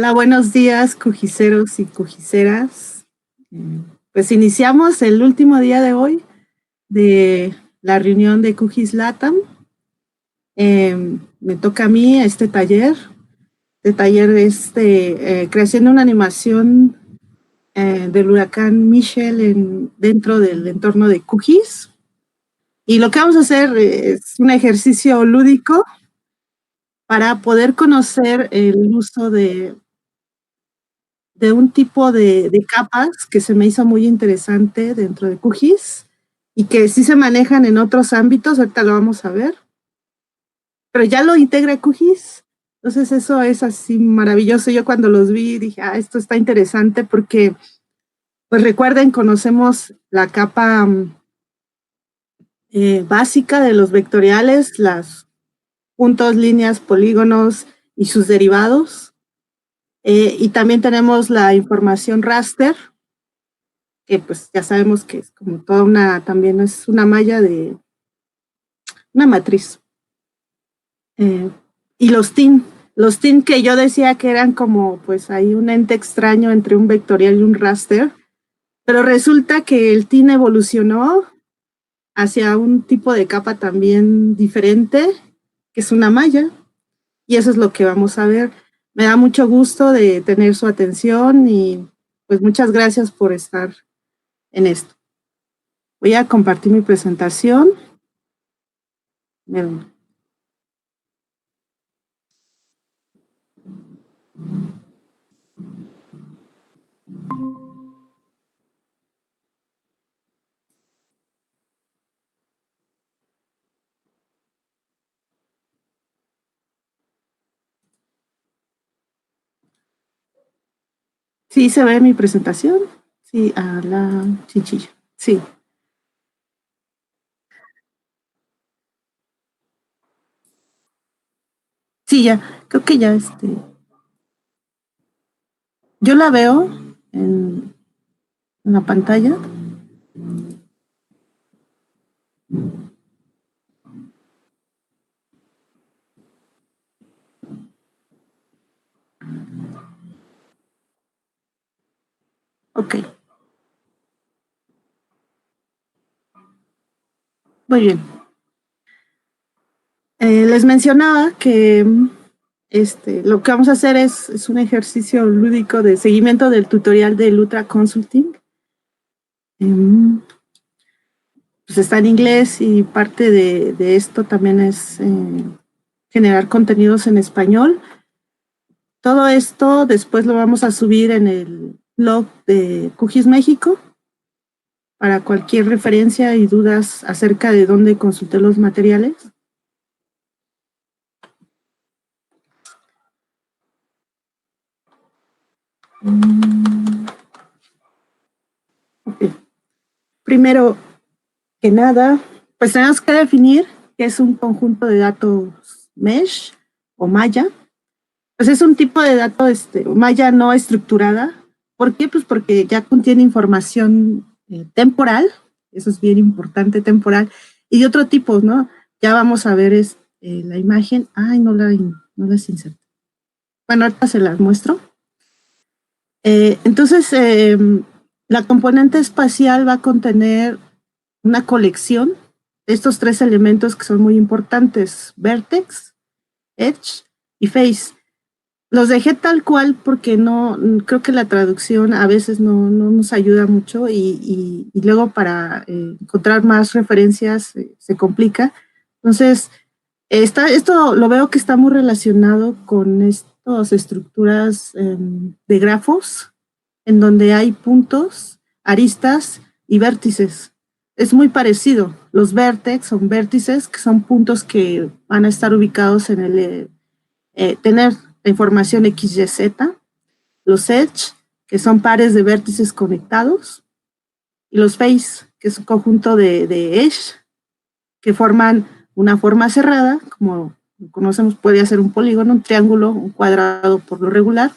Hola, buenos días, cujiceros y cujiceras. Pues iniciamos el último día de hoy de la reunión de Cujis Latam. Me toca a mí este taller. Este taller es de creación de una animación del huracán Michelle dentro del entorno de Cujis. Y lo que vamos a hacer es un ejercicio lúdico para poder conocer el uso de un tipo de capas que se me hizo muy interesante dentro de QGIS y que sí se manejan en otros ámbitos, ahorita lo vamos a ver, pero ya lo integra QGIS. Entonces eso es así maravilloso. Yo cuando los vi dije, esto está interesante porque, pues recuerden, conocemos la capa básica de los vectoriales, las puntos, líneas, polígonos y sus derivados. Y también tenemos la información raster, que pues ya sabemos que es como toda también es una malla de una matriz. Y los TIN que yo decía que eran como pues ahí un ente extraño entre un vectorial y un raster, pero resulta que el TIN evolucionó hacia un tipo de capa también diferente, que es una malla, y eso es lo que vamos a ver. Me da mucho gusto de tener su atención y pues muchas gracias por estar en esto. Voy a compartir mi presentación. ¿Sí se ve mi presentación? Sí, a la chinchilla. Sí. Sí, ya. Creo que ya yo la veo en la pantalla. Ok. Muy bien. Les mencionaba que lo que vamos a hacer es un ejercicio lúdico de seguimiento del tutorial de Lutra Consulting. Pues está en inglés y parte de esto también es generar contenidos en español. Todo esto después lo vamos a subir en el blog de QGIS México para cualquier referencia y dudas acerca de dónde consulté los materiales. Okay. Primero que nada, pues tenemos que definir qué es un conjunto de datos mesh o malla. Pues es un tipo de dato malla no estructurada. ¿Por qué? Pues porque ya contiene información temporal, eso es bien importante, temporal, y de otro tipo, ¿no? Ya vamos a ver la imagen. Ay, no las inserté. Bueno, ahorita se las muestro. Entonces, la componente espacial va a contener una colección de estos tres elementos que son muy importantes: vertex, edge y face. Los dejé tal cual porque no creo que la traducción a veces no nos ayuda mucho y luego para encontrar más referencias se complica. Entonces, esto lo veo que está muy relacionado con estas estructuras de grafos en donde hay puntos, aristas y vértices. Es muy parecido. Los vértices son vértices, que son puntos que van a estar ubicados en el tener la información XYZ, los edge, que son pares de vértices conectados, y los face, que es un conjunto de edge, que forman una forma cerrada, como conocemos, puede ser un polígono, un triángulo, un cuadrado por lo regular.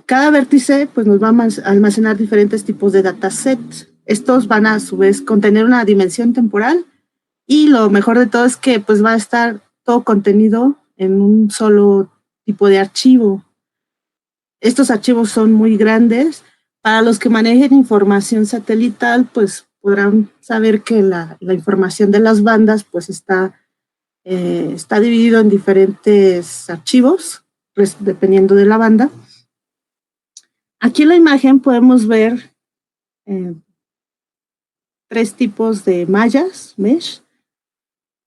Cada vértice pues, nos va a almacenar diferentes tipos de datasets. Estos van a su vez contener una dimensión temporal y lo mejor de todo es que pues, va a estar todo contenido en un solo tipo de archivo. Estos archivos son muy grandes. Para los que manejen información satelital, pues podrán saber que la información de las bandas pues está dividido en diferentes archivos, pues, dependiendo de la banda. Aquí en la imagen podemos ver 3 tipos de mallas, mesh,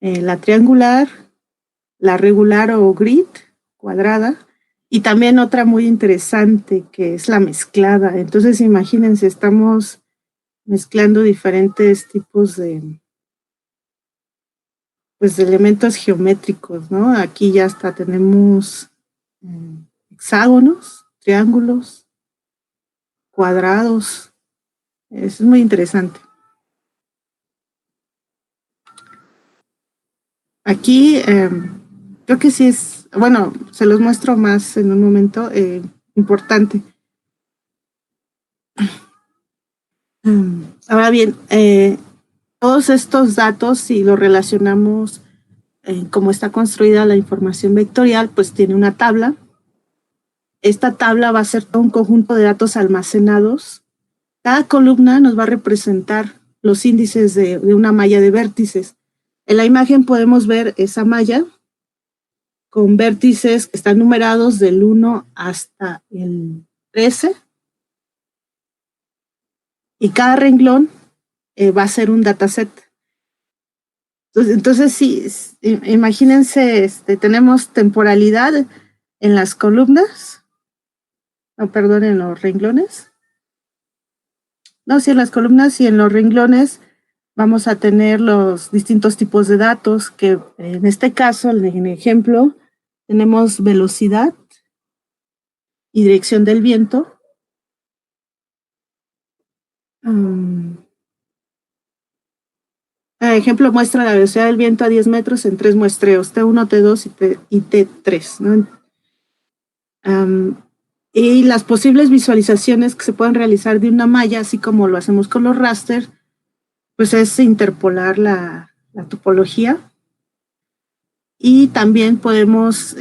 la triangular, la regular o grid, cuadrada, y también otra muy interesante que es la mezclada. Entonces imagínense, estamos mezclando diferentes tipos pues, de elementos geométricos, ¿no? Aquí ya hasta tenemos hexágonos, triángulos, cuadrados. Es muy interesante. Aquí creo que sí es, bueno, se los muestro más en un momento, importante. Ahora bien, todos estos datos, si los relacionamos cómo está construida la información vectorial, pues tiene una tabla. Esta tabla va a ser todo un conjunto de datos almacenados. Cada columna nos va a representar los índices de una malla de vértices. En la imagen podemos ver esa malla con vértices que están numerados del 1 hasta el 13. Y cada renglón va a ser un dataset. Entonces sí, imagínense, tenemos temporalidad en las columnas, no, perdón, en los renglones. No, sí, en las columnas y en los renglones vamos a tener los distintos tipos de datos que en este caso, en el ejemplo, tenemos velocidad y dirección del viento. El ejemplo muestra la velocidad del viento a 10 metros en 3 muestreos, T1, T2 y T3, ¿no? Y las posibles visualizaciones que se pueden realizar de una malla, así como lo hacemos con los raster, pues es interpolar la topología. Y también podemos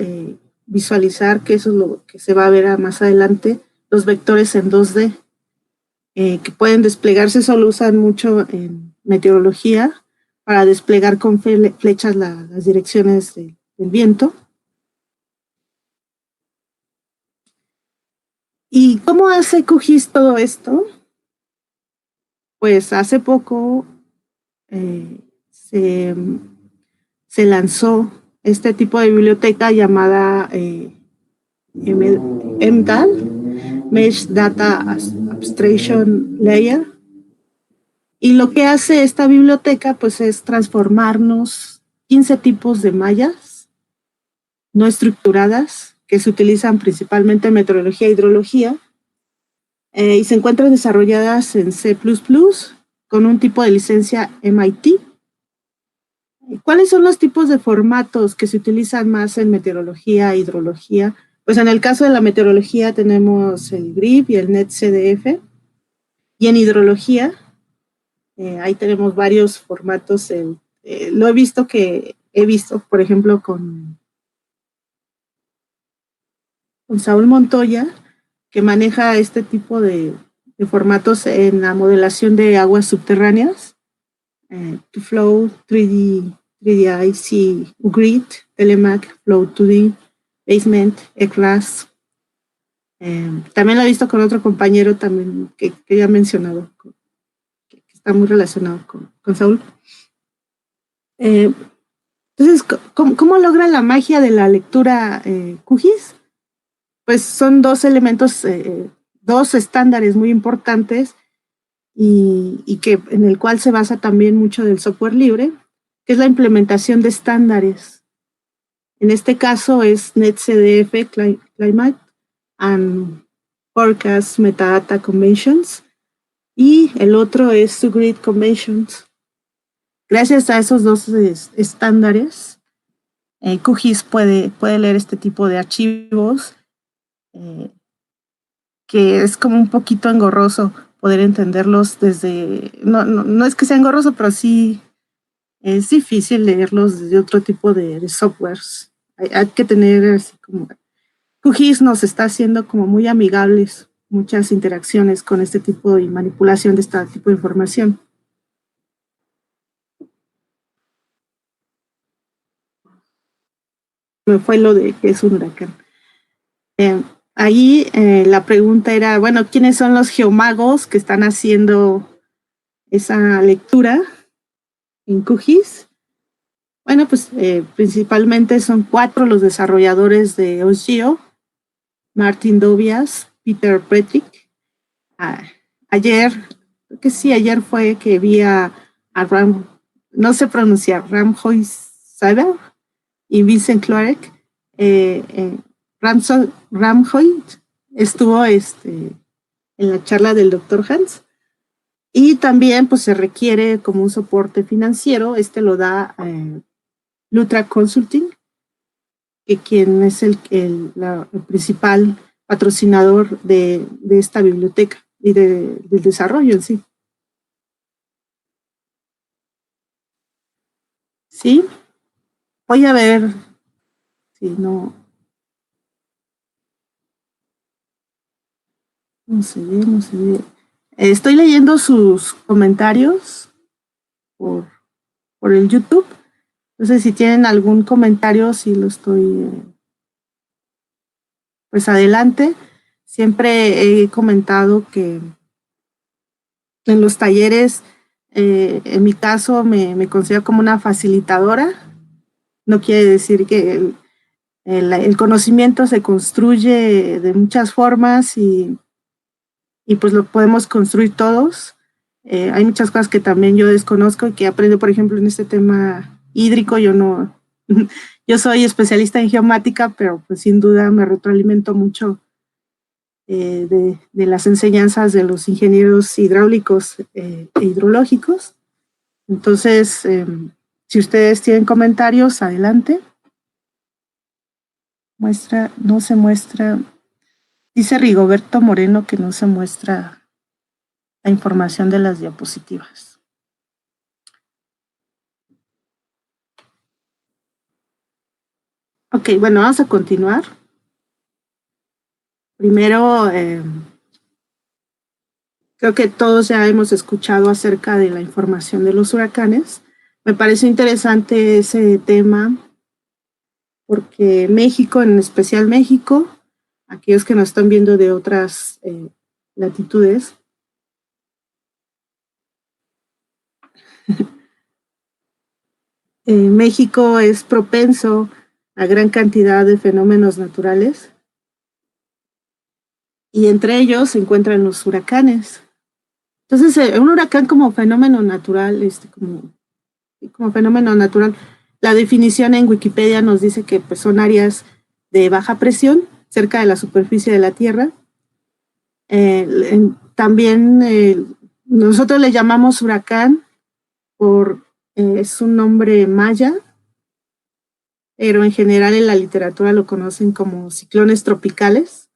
visualizar, que eso es lo que se va a ver más adelante, los vectores en 2D, que pueden desplegarse, eso lo usan mucho en meteorología, para desplegar con flechas las direcciones del viento. ¿Y cómo hace QGIS todo esto? Pues hace poco se lanzó este tipo de biblioteca llamada MDAL, Mesh Data Abstraction Layer. Y lo que hace esta biblioteca pues es transformarnos 15 tipos de mallas no estructuradas que se utilizan principalmente en meteorología e hidrología y se encuentran desarrolladas en C++ con un tipo de licencia MIT. ¿Cuáles son los tipos de formatos que se utilizan más en meteorología e hidrología? Pues en el caso de la meteorología tenemos el GRIB y el NetCDF, y en hidrología ahí tenemos varios formatos. Lo he visto, por ejemplo, con Saúl Montoya, que maneja este tipo de formatos en la modelación de aguas subterráneas, ToFlow, 3D IC, Grid, Telemac, Flow 2D, Basement, ECLAS. También lo he visto con otro compañero también que ya he mencionado, que está muy relacionado con Saúl. Entonces, ¿cómo logra la magia de la lectura QGIS? Pues son 2 elementos, 2 estándares muy importantes y que en el cual se basa también mucho del software libre, que es la implementación de estándares. En este caso es NetCDF Climate and Forecast Metadata Conventions y el otro es SUGRID Conventions. Gracias a esos 2 estándares, QGIS puede leer este tipo de archivos que es como un poquito engorroso poder entenderlos desde, no es que sea engorroso, pero sí es difícil leerlos desde otro tipo de softwares. Hay que tener así como QGIS nos está haciendo como muy amigables muchas interacciones con este tipo de manipulación de este tipo de información. Me fue lo de que es un huracán. Ahí la pregunta era, bueno, ¿quiénes son los geomagos que están haciendo esa lectura en QGIS? Bueno, pues principalmente son 4 los desarrolladores de OSGeo, Martin Dobias, Peter Pretik. Ayer, que sí, ayer fue que vi a Ram, no sé pronunciar, Ramhoy Saber y Vincent Clark. Ramhoy estuvo en la charla del Dr. Hans. Y también pues se requiere como un soporte financiero, lo da Lutra Consulting, que quien es el principal patrocinador de esta biblioteca y del desarrollo en sí. Sí, voy a ver si no. No se ve, no se ve. Estoy leyendo sus comentarios por el YouTube. No sé si tienen algún comentario, si lo estoy. Pues adelante. Siempre he comentado que en los talleres, en mi caso, me considero como una facilitadora. No quiere decir que el conocimiento se construye de muchas formas y pues lo podemos construir todos. Hay muchas cosas que también yo desconozco y que aprendo, por ejemplo, en este tema hídrico. Yo no, yo soy especialista en geomática, pero pues sin duda me retroalimento mucho de las enseñanzas de los ingenieros hidráulicos e hidrológicos. Entonces, si ustedes tienen comentarios, adelante. No se muestra, dice Rigoberto Moreno que no se muestra la información de las diapositivas. Ok, bueno, vamos a continuar. Primero, creo que todos ya hemos escuchado acerca de la información de los huracanes. Me parece interesante ese tema porque México, en especial México, aquellos que nos están viendo de otras latitudes, México es propenso a gran cantidad de fenómenos naturales y entre ellos se encuentran los huracanes. Entonces, un huracán como fenómeno natural, como fenómeno natural, la definición en Wikipedia nos dice que pues, son áreas de baja presión cerca de la superficie de la Tierra. También nosotros le llamamos huracán es un nombre maya, pero en general en la literatura lo conocen como ciclones tropicales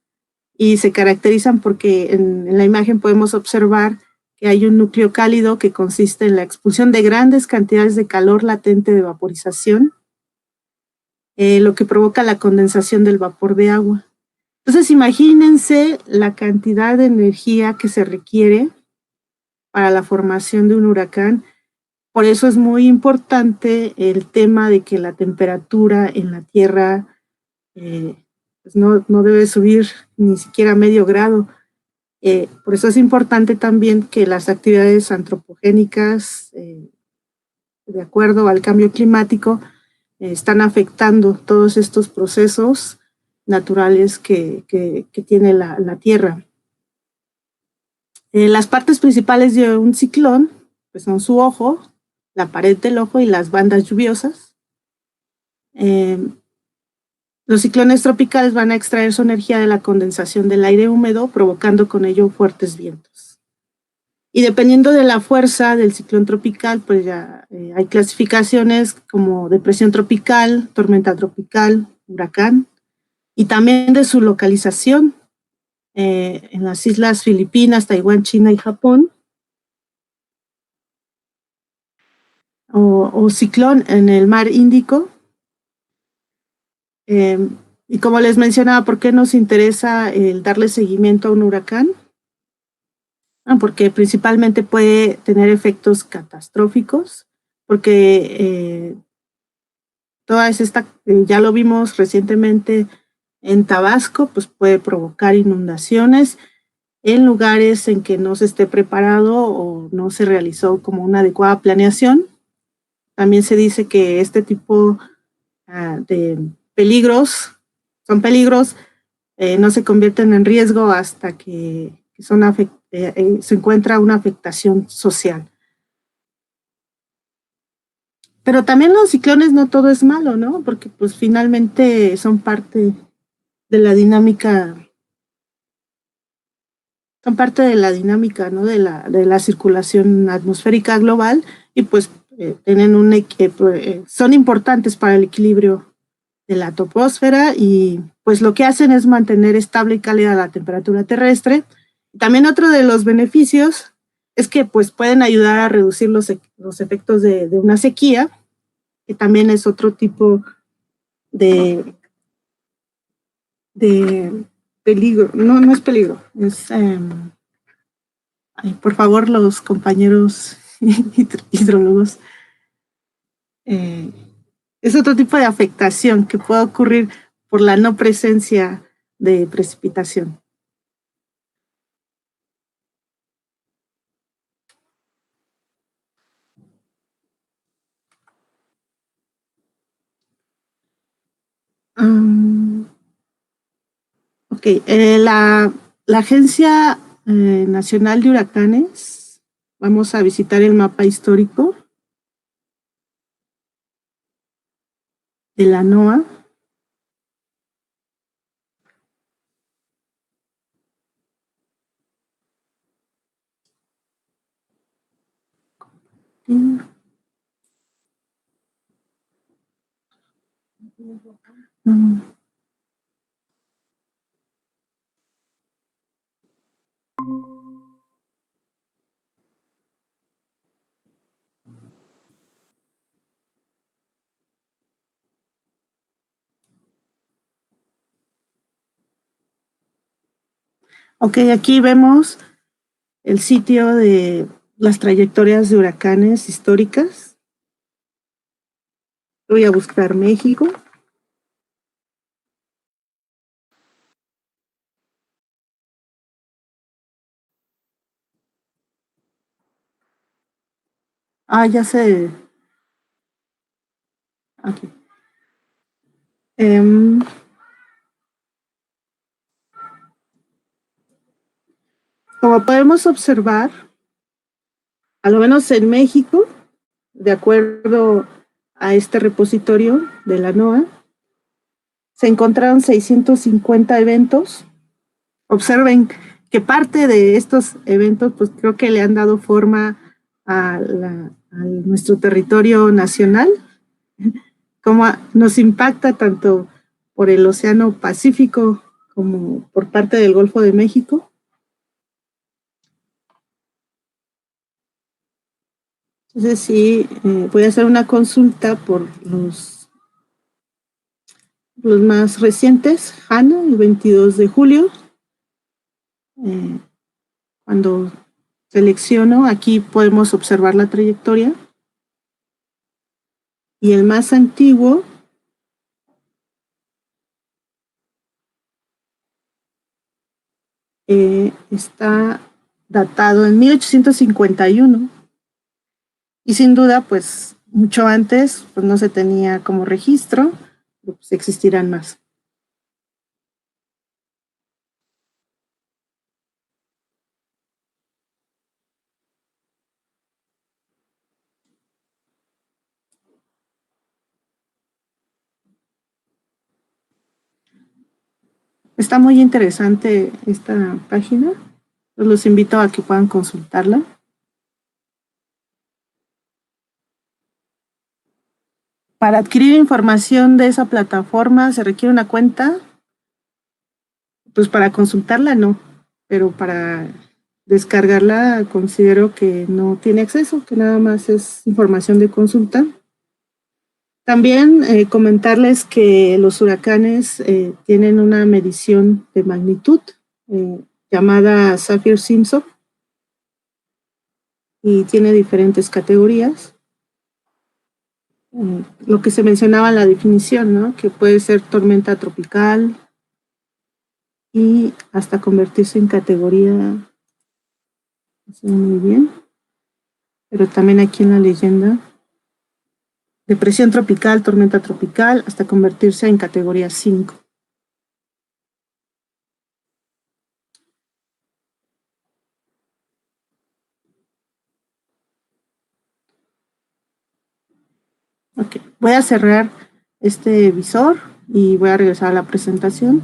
y se caracterizan porque en la imagen podemos observar que hay un núcleo cálido que consiste en la expulsión de grandes cantidades de calor latente de vaporización, lo que provoca la condensación del vapor de agua. Entonces, imagínense la cantidad de energía que se requiere para la formación de un huracán. Por eso es muy importante el tema de que la temperatura en la Tierra pues no debe subir ni siquiera medio grado. Por eso es importante también que las actividades antropogénicas, de acuerdo al cambio climático, están afectando todos estos procesos naturales que tiene la Tierra. Las partes principales de un ciclón pues son su ojo, la pared del ojo y las bandas lluviosas. Los ciclones tropicales van a extraer su energía de la condensación del aire húmedo, provocando con ello fuertes vientos. Y dependiendo de la fuerza del ciclón tropical, pues ya hay clasificaciones como depresión tropical, tormenta tropical, huracán, y también de su localización en las islas Filipinas, Taiwán, China y Japón, o ciclón en el mar Índico. Y como les mencionaba, ¿por qué nos interesa el darle seguimiento a un huracán? Porque principalmente puede tener efectos catastróficos, porque ya lo vimos recientemente en Tabasco, pues puede provocar inundaciones en lugares en que no se esté preparado o no se realizó como una adecuada planeación. También se dice que este tipo de peligros son peligros, no se convierten en riesgo hasta que se encuentra una afectación social. Pero también los ciclones no todo es malo, ¿no? Porque pues finalmente son parte de la dinámica, ¿no? De la circulación atmosférica global y pues son importantes para el equilibrio de la troposfera y pues lo que hacen es mantener estable y cálida la temperatura terrestre. También otro de los beneficios es que pues pueden ayudar a reducir los efectos de una sequía, que también es otro tipo de peligro. No, no es peligro, es por favor, los compañeros hidrólogos, es otro tipo de afectación que puede ocurrir por la no presencia de precipitación. Ok, la Agencia Nacional de Huracanes, vamos a visitar el mapa histórico de la NOAA. Ok, aquí vemos el sitio de las trayectorias de huracanes históricas. Voy a buscar México. Ya sé. Aquí. Como podemos observar, a lo menos en México, de acuerdo a este repositorio de la NOAA, se encontraron 650 eventos. Observen que parte de estos eventos, pues creo que le han dado forma a nuestro territorio nacional, como nos impacta tanto por el Océano Pacífico como por parte del Golfo de México. Entonces sí, voy a hacer una consulta por los más recientes. Hanna, el 22 de julio. Cuando selecciono, aquí podemos observar la trayectoria. Y el más antiguo está datado en 1851. Y sin duda, pues mucho antes, pues no se tenía como registro, pues existirán más. Está muy interesante esta página. Los invito a que puedan consultarla. Para adquirir información de esa plataforma se requiere una cuenta. Pues para consultarla no, pero para descargarla considero que no tiene acceso, que nada más es información de consulta. También comentarles que los huracanes tienen una medición de magnitud llamada Saffir-Simpson y tiene diferentes categorías. Lo que se mencionaba en la definición, ¿no? Que puede ser tormenta tropical y hasta convertirse en categoría, no sé muy bien, pero también aquí en la leyenda, depresión tropical, tormenta tropical, hasta convertirse en categoría 5. Ok, voy a cerrar este visor y voy a regresar a la presentación.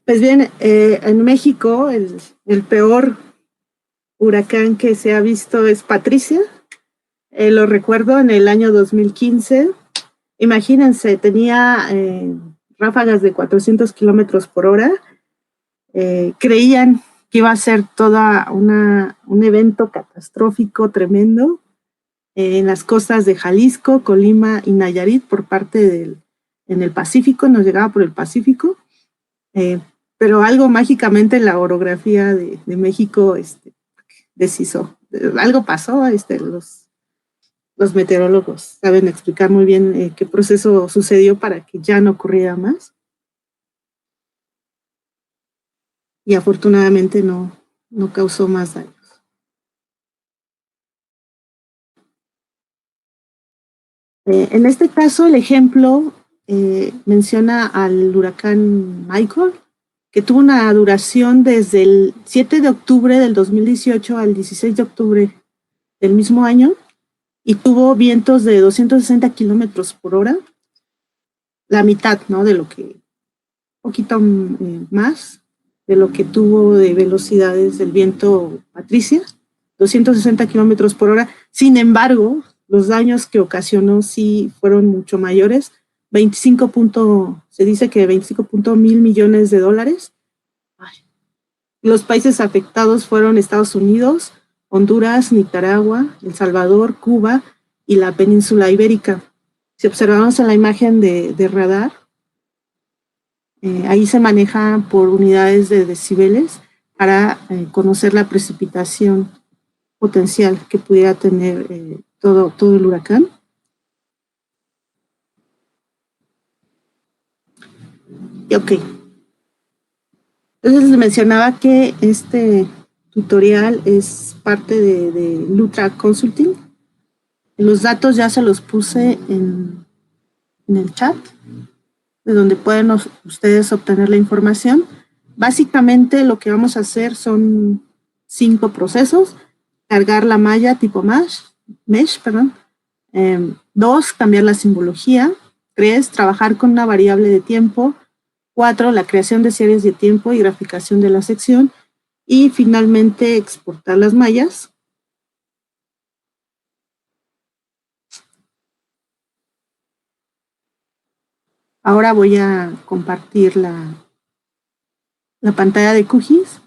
Pues bien, en México el peor huracán que se ha visto es Patricia. Lo recuerdo en el año 2015. Imagínense, tenía ráfagas de 400 kilómetros por hora. Creían que iba a ser toda un evento catastrófico tremendo en las costas de Jalisco, Colima y Nayarit por parte en el Pacífico, nos llegaba por el Pacífico. Pero algo mágicamente la orografía de México deshizo. Algo pasó, los meteorólogos saben explicar muy bien qué proceso sucedió para que ya no ocurriera más. Y afortunadamente no causó más daños. En este caso, el ejemplo menciona al huracán Michael, que tuvo una duración desde el 7 de octubre del 2018 al 16 de octubre del mismo año, y tuvo vientos de 260 kilómetros por hora, la mitad, ¿no? De lo que, poquito más de lo que tuvo de velocidades del viento Patricia, 260 kilómetros por hora. Sin embargo, los daños que ocasionó sí fueron mucho mayores. Se dice que 25.000 millones de dólares. Los países afectados fueron Estados Unidos, Honduras, Nicaragua, El Salvador, Cuba y la península ibérica. Si observamos en la imagen de radar, ahí se maneja por unidades de decibeles para conocer la precipitación potencial que pudiera tener todo el huracán. Y ok. Entonces les mencionaba que este tutorial es parte de Lutra Consulting. Los datos ya se los puse en el chat, de donde pueden ustedes obtener la información. Básicamente lo que vamos a hacer son 5 procesos. Cargar la malla tipo mesh. 2, cambiar la simbología. 3, trabajar con una variable de tiempo. 4, la creación de series de tiempo y graficación de la sección. Y finalmente exportar las mallas. Ahora voy a compartir la pantalla de QGIS.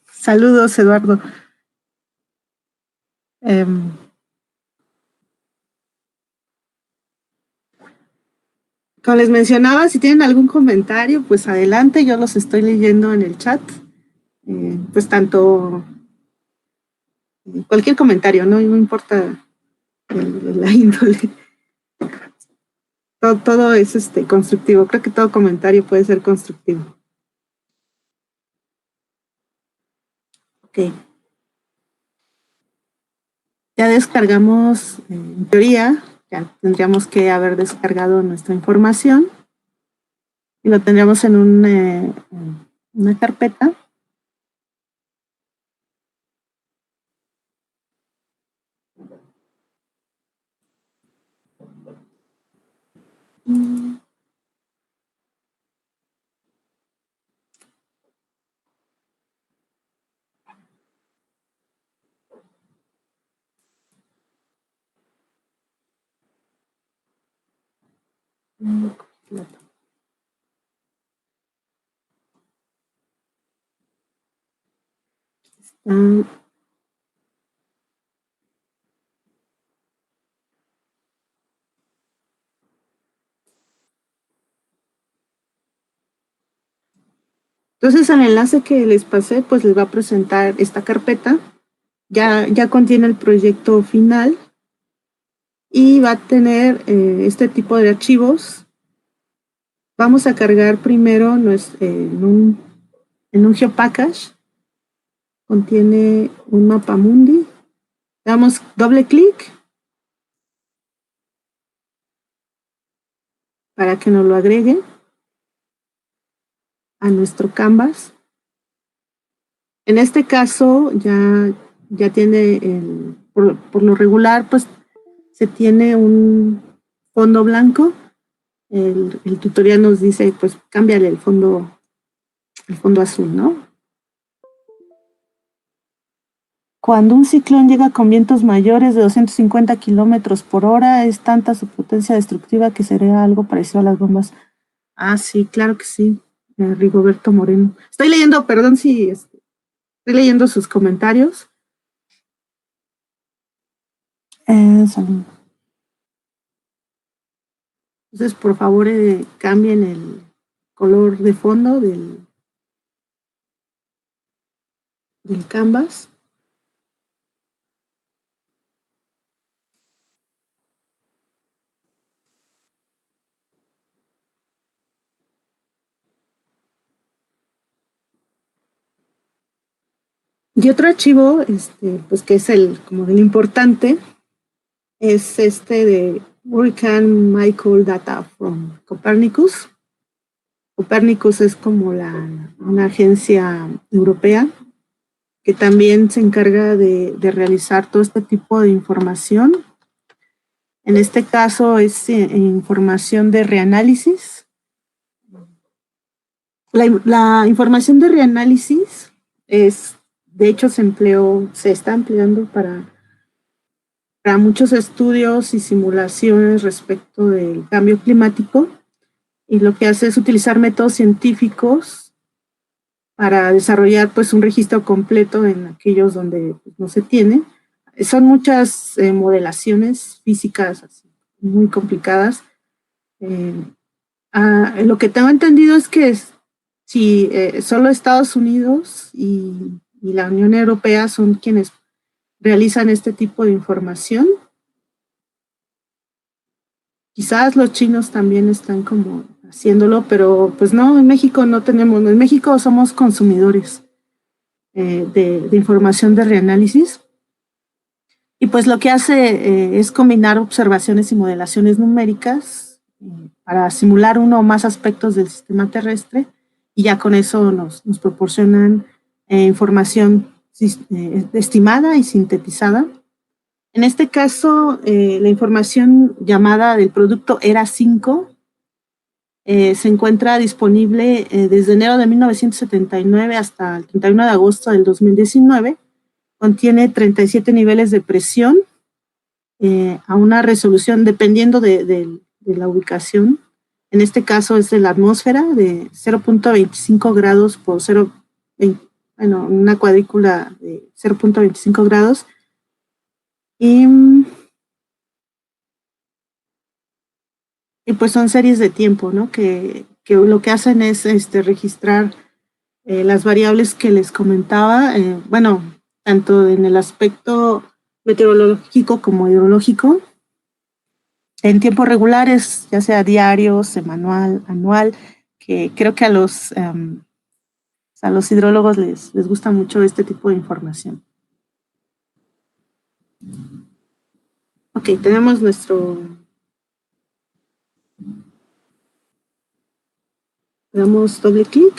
Saludos, Eduardo. Como les mencionaba, si tienen algún comentario, pues adelante, yo los estoy leyendo en el chat. Pues tanto cualquier comentario, no importa la índole. todo es constructivo. Creo que todo comentario puede ser constructivo. Ok. Ya descargamos, en teoría, ya tendríamos que haber descargado nuestra información y lo tendríamos en una carpeta. Entonces, el enlace que les pasé, pues les va a presentar esta carpeta. Ya contiene el proyecto final y va a tener este tipo de archivos. Vamos a cargar primero en un GeoPackage. Contiene un mapa mundi. Damos doble clic para que nos lo agregue a nuestro canvas. En este caso ya tiene, por lo regular, pues se tiene un fondo blanco. El tutorial nos dice, pues cámbiale el fondo azul, ¿no? Cuando un ciclón llega con vientos mayores de 250 kilómetros por hora, es tanta su potencia destructiva que sería algo parecido a las bombas. Ah, sí, claro que sí. Rigoberto Moreno. Estoy leyendo, perdón si estoy leyendo sus comentarios. Salud. Entonces, por favor, cambien el color de fondo del canvas. Y otro archivo, pues que es como el importante, es de Hurricane Michael Data from Copernicus. Copernicus es como una agencia europea que también se encarga de realizar todo este tipo de información. En este caso es información de reanálisis. La información de reanálisis de hecho, se está empleando para muchos estudios y simulaciones respecto del cambio climático, y lo que hace es utilizar métodos científicos para desarrollar pues un registro completo en aquellos donde pues, no se tiene. Son muchas modelaciones físicas así, muy complicadas. Lo que tengo entendido es que si solo Estados Unidos y la Unión Europea son quienes realizan este tipo de información. Quizás los chinos también están como haciéndolo, pero pues no, en México no tenemos, en México somos consumidores de información de reanálisis. Y pues lo que hace es combinar observaciones y modelaciones numéricas para simular uno o más aspectos del sistema terrestre, y ya con eso nos proporcionan información estimada y sintetizada. En este caso, la información llamada del producto ERA5 se encuentra disponible desde enero de 1979 hasta el 31 de agosto del 2019. Contiene 37 niveles de presión a una resolución dependiendo de la ubicación. En este caso es de la atmósfera de 0.25 grados por una cuadrícula de 0.25 grados. Y pues son series de tiempo, ¿no? Que lo que hacen es registrar las variables que les comentaba, bueno, tanto en el aspecto meteorológico como hidrológico. en tiempos regulares, ya sea diario, semanal, anual, que creo que a los hidrólogos les gusta mucho este tipo de información. Ok, tenemos damos doble clic.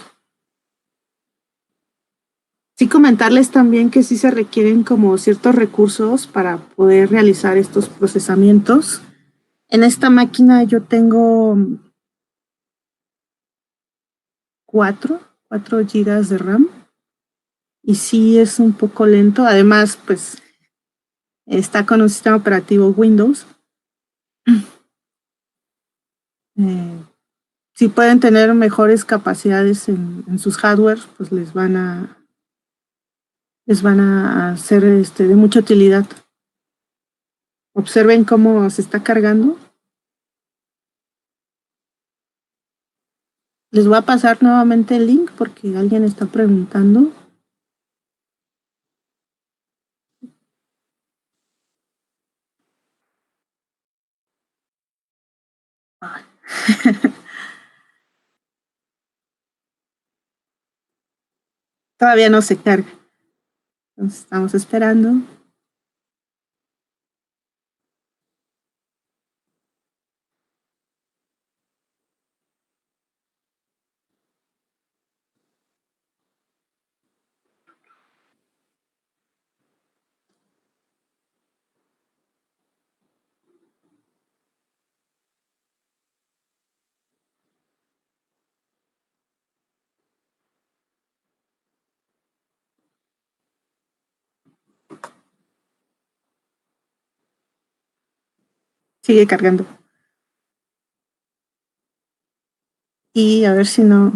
Sí, comentarles también que sí se requieren como ciertos recursos para poder realizar estos procesamientos. En esta máquina yo tengo 4 gigas de RAM y sí es un poco lento. Además, pues está con un sistema operativo Windows. Si pueden tener mejores capacidades en sus hardware, pues les van a ser de mucha utilidad. Observen cómo se está cargando. Les voy a pasar nuevamente el link porque alguien está preguntando. Todavía no se carga. Entonces, estamos esperando. Sigue cargando. Y a ver si no.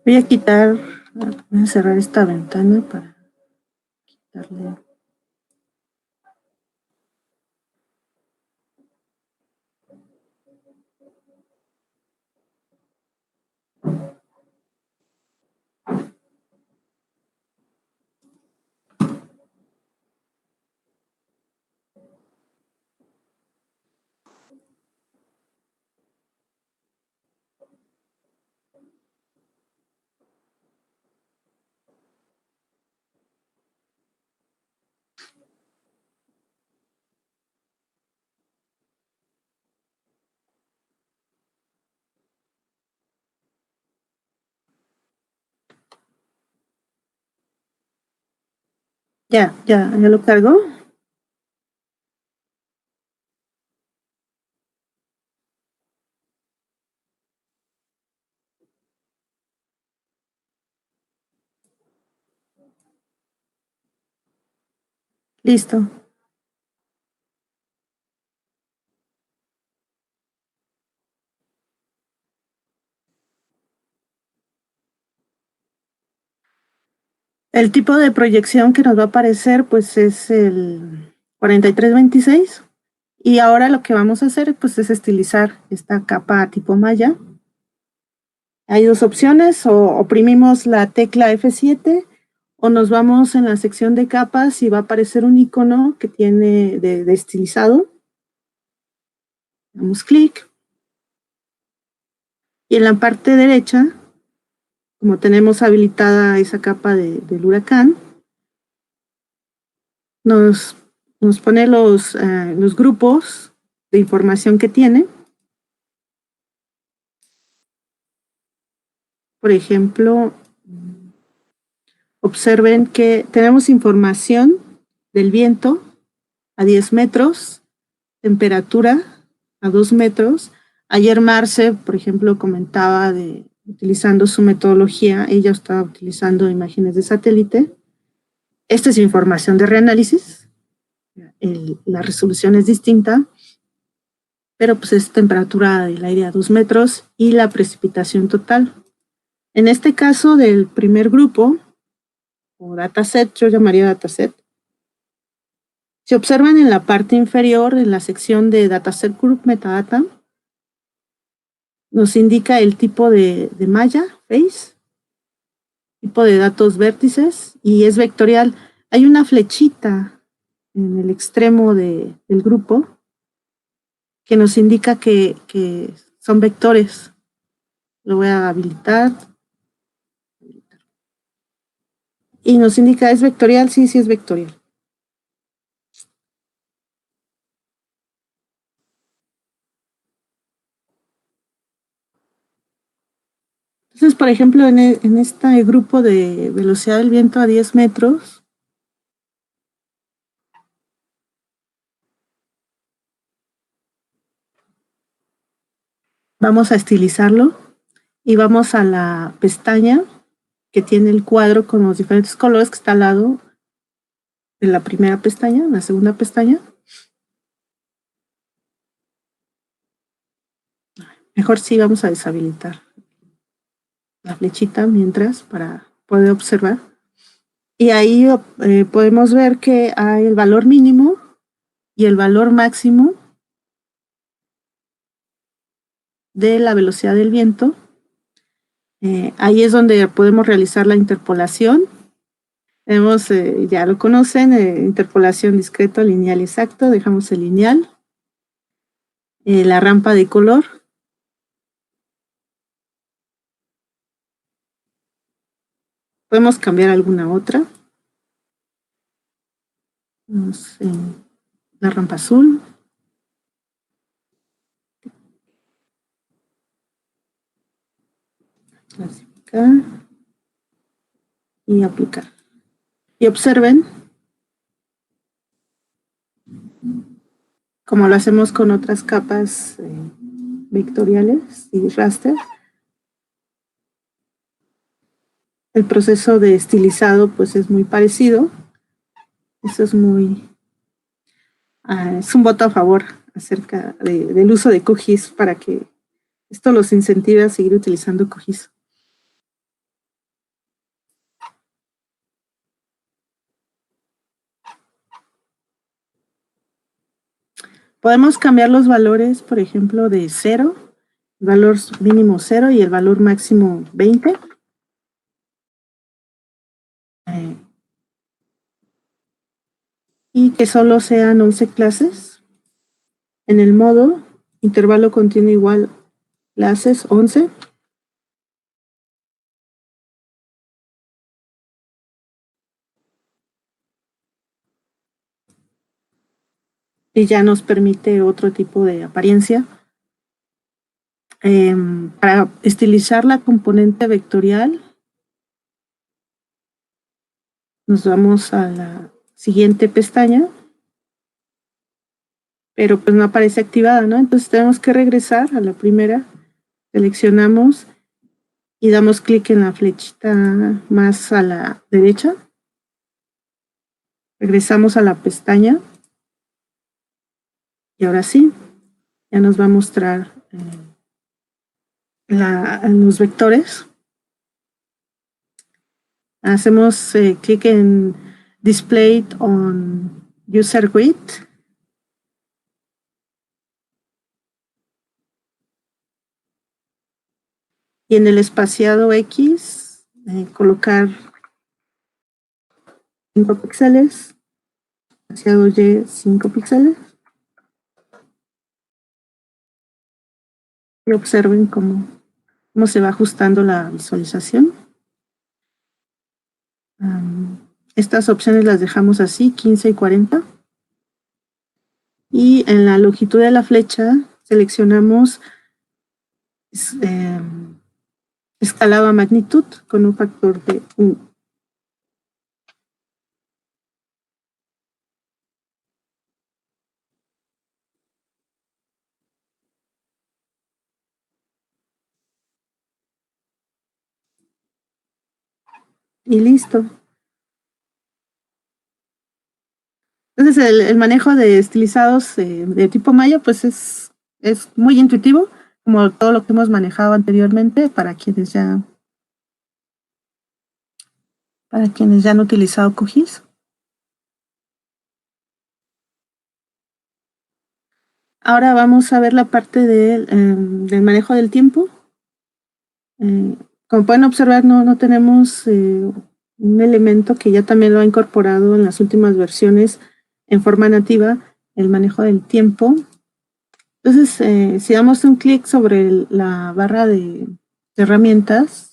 Voy a cerrar esta ventana para quitarle. Ya lo cargo. Listo. El tipo de proyección que nos va a aparecer pues es el 4326 y ahora lo que vamos a hacer pues es estilizar esta capa tipo malla. Hay dos opciones, o oprimimos la tecla F7 o nos vamos en la sección de capas y va a aparecer un icono que tiene de estilizado. Damos clic y en la parte derecha, como tenemos habilitada esa capa del huracán, nos pone los grupos de información que tiene. Por ejemplo, observen que tenemos información del viento a 10 metros, temperatura a 2 metros. Ayer Marce, por ejemplo, comentaba utilizando su metodología, ella estaba utilizando imágenes de satélite. Esta es información de reanálisis, la resolución es distinta. pero pues es temperatura del aire a 2 metros y la precipitación total. En este caso del primer grupo, o dataset, yo llamaría dataset, se observan en la parte inferior, en la sección de Dataset Group Metadata, nos indica el tipo de malla, face, tipo de datos vértices y es vectorial. Hay una flechita en el extremo del grupo que nos indica que son vectores. Lo voy a habilitar. Y nos indica, ¿es vectorial? Sí, sí es vectorial. Entonces, por ejemplo, en este grupo de velocidad del viento a 10 metros, vamos a estilizarlo y vamos a la pestaña que tiene el cuadro con los diferentes colores que está al lado de la primera pestaña, la segunda pestaña. Mejor sí vamos a deshabilitar la flechita mientras para poder observar. Y ahí podemos ver que hay el valor mínimo y el valor máximo de la velocidad del viento. Ahí es donde podemos realizar la interpolación. Tenemos, ya lo conocen, interpolación discreto, lineal y exacto. Dejamos el lineal. La rampa de color. Podemos cambiar alguna otra. La rampa azul. Clasificar. Y aplicar. Y observen, como lo hacemos con otras capas vectoriales y raster, el proceso de estilizado pues es muy parecido. Eso es muy... es un voto a favor acerca del uso de QGIS para que esto los incentive a seguir utilizando QGIS. Podemos cambiar los valores, por ejemplo, de 0, el valor mínimo 0 y el valor máximo 20. Y que solo sean 11 clases. En el modo, intervalo continuo igual, clases 11. Y ya nos permite otro tipo de apariencia. Para estilizar la componente vectorial, nos vamos a la siguiente pestaña, pero pues no aparece activada, ¿no? Entonces tenemos que regresar a la primera, seleccionamos y damos clic en la flechita más a la derecha. Regresamos a la pestaña y ahora sí, ya nos va a mostrar los vectores. Hacemos clic en Display on User Grid. Y en el espaciado X, colocar 5 píxeles, espaciado Y 5 píxeles. Y observen cómo se va ajustando la visualización. Estas opciones las dejamos así, 15 y 40. Y en la longitud de la flecha seleccionamos escalado a magnitud con un factor de 1. Y listo. Entonces el manejo de estilizados de tipo Maya pues es Es muy intuitivo, como todo lo que hemos manejado anteriormente para quienes ya han utilizado QGIS. Ahora vamos a ver la parte del manejo del tiempo. Como pueden observar, no tenemos un elemento que ya también lo ha incorporado en las últimas versiones en forma nativa, el manejo del tiempo. Entonces, si damos un clic sobre la barra de herramientas,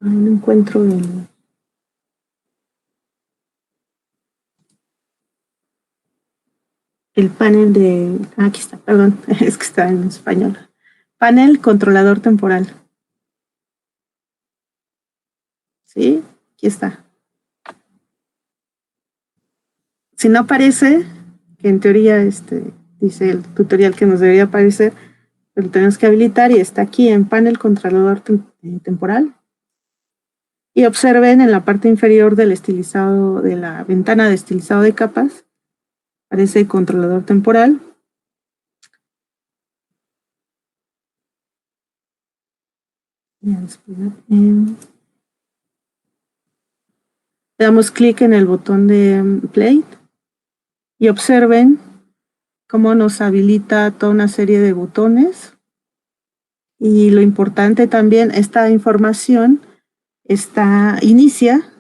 no encuentro el panel de... aquí está, perdón, es que está en español. Panel controlador temporal. ¿Sí? Aquí está. Si no aparece, que en teoría dice el tutorial que nos debería aparecer, pero lo tenemos que habilitar y está aquí en panel controlador temporal. Y observen en la parte inferior del estilizado, de la ventana de estilizado de capas, aparece controlador temporal. Le damos clic en el botón de play y observen cómo nos habilita toda una serie de botones. Y lo importante también, esta información inicia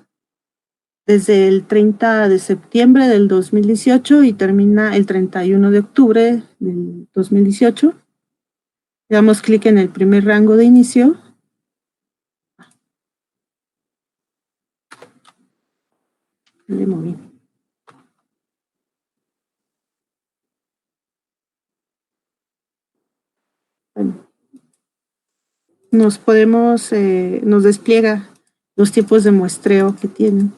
desde el 30 de septiembre del 2018 y termina el 31 de octubre del 2018. Le damos clic en el primer rango de inicio. Le moví. Bueno, nos despliega los tipos de muestreo que tienen.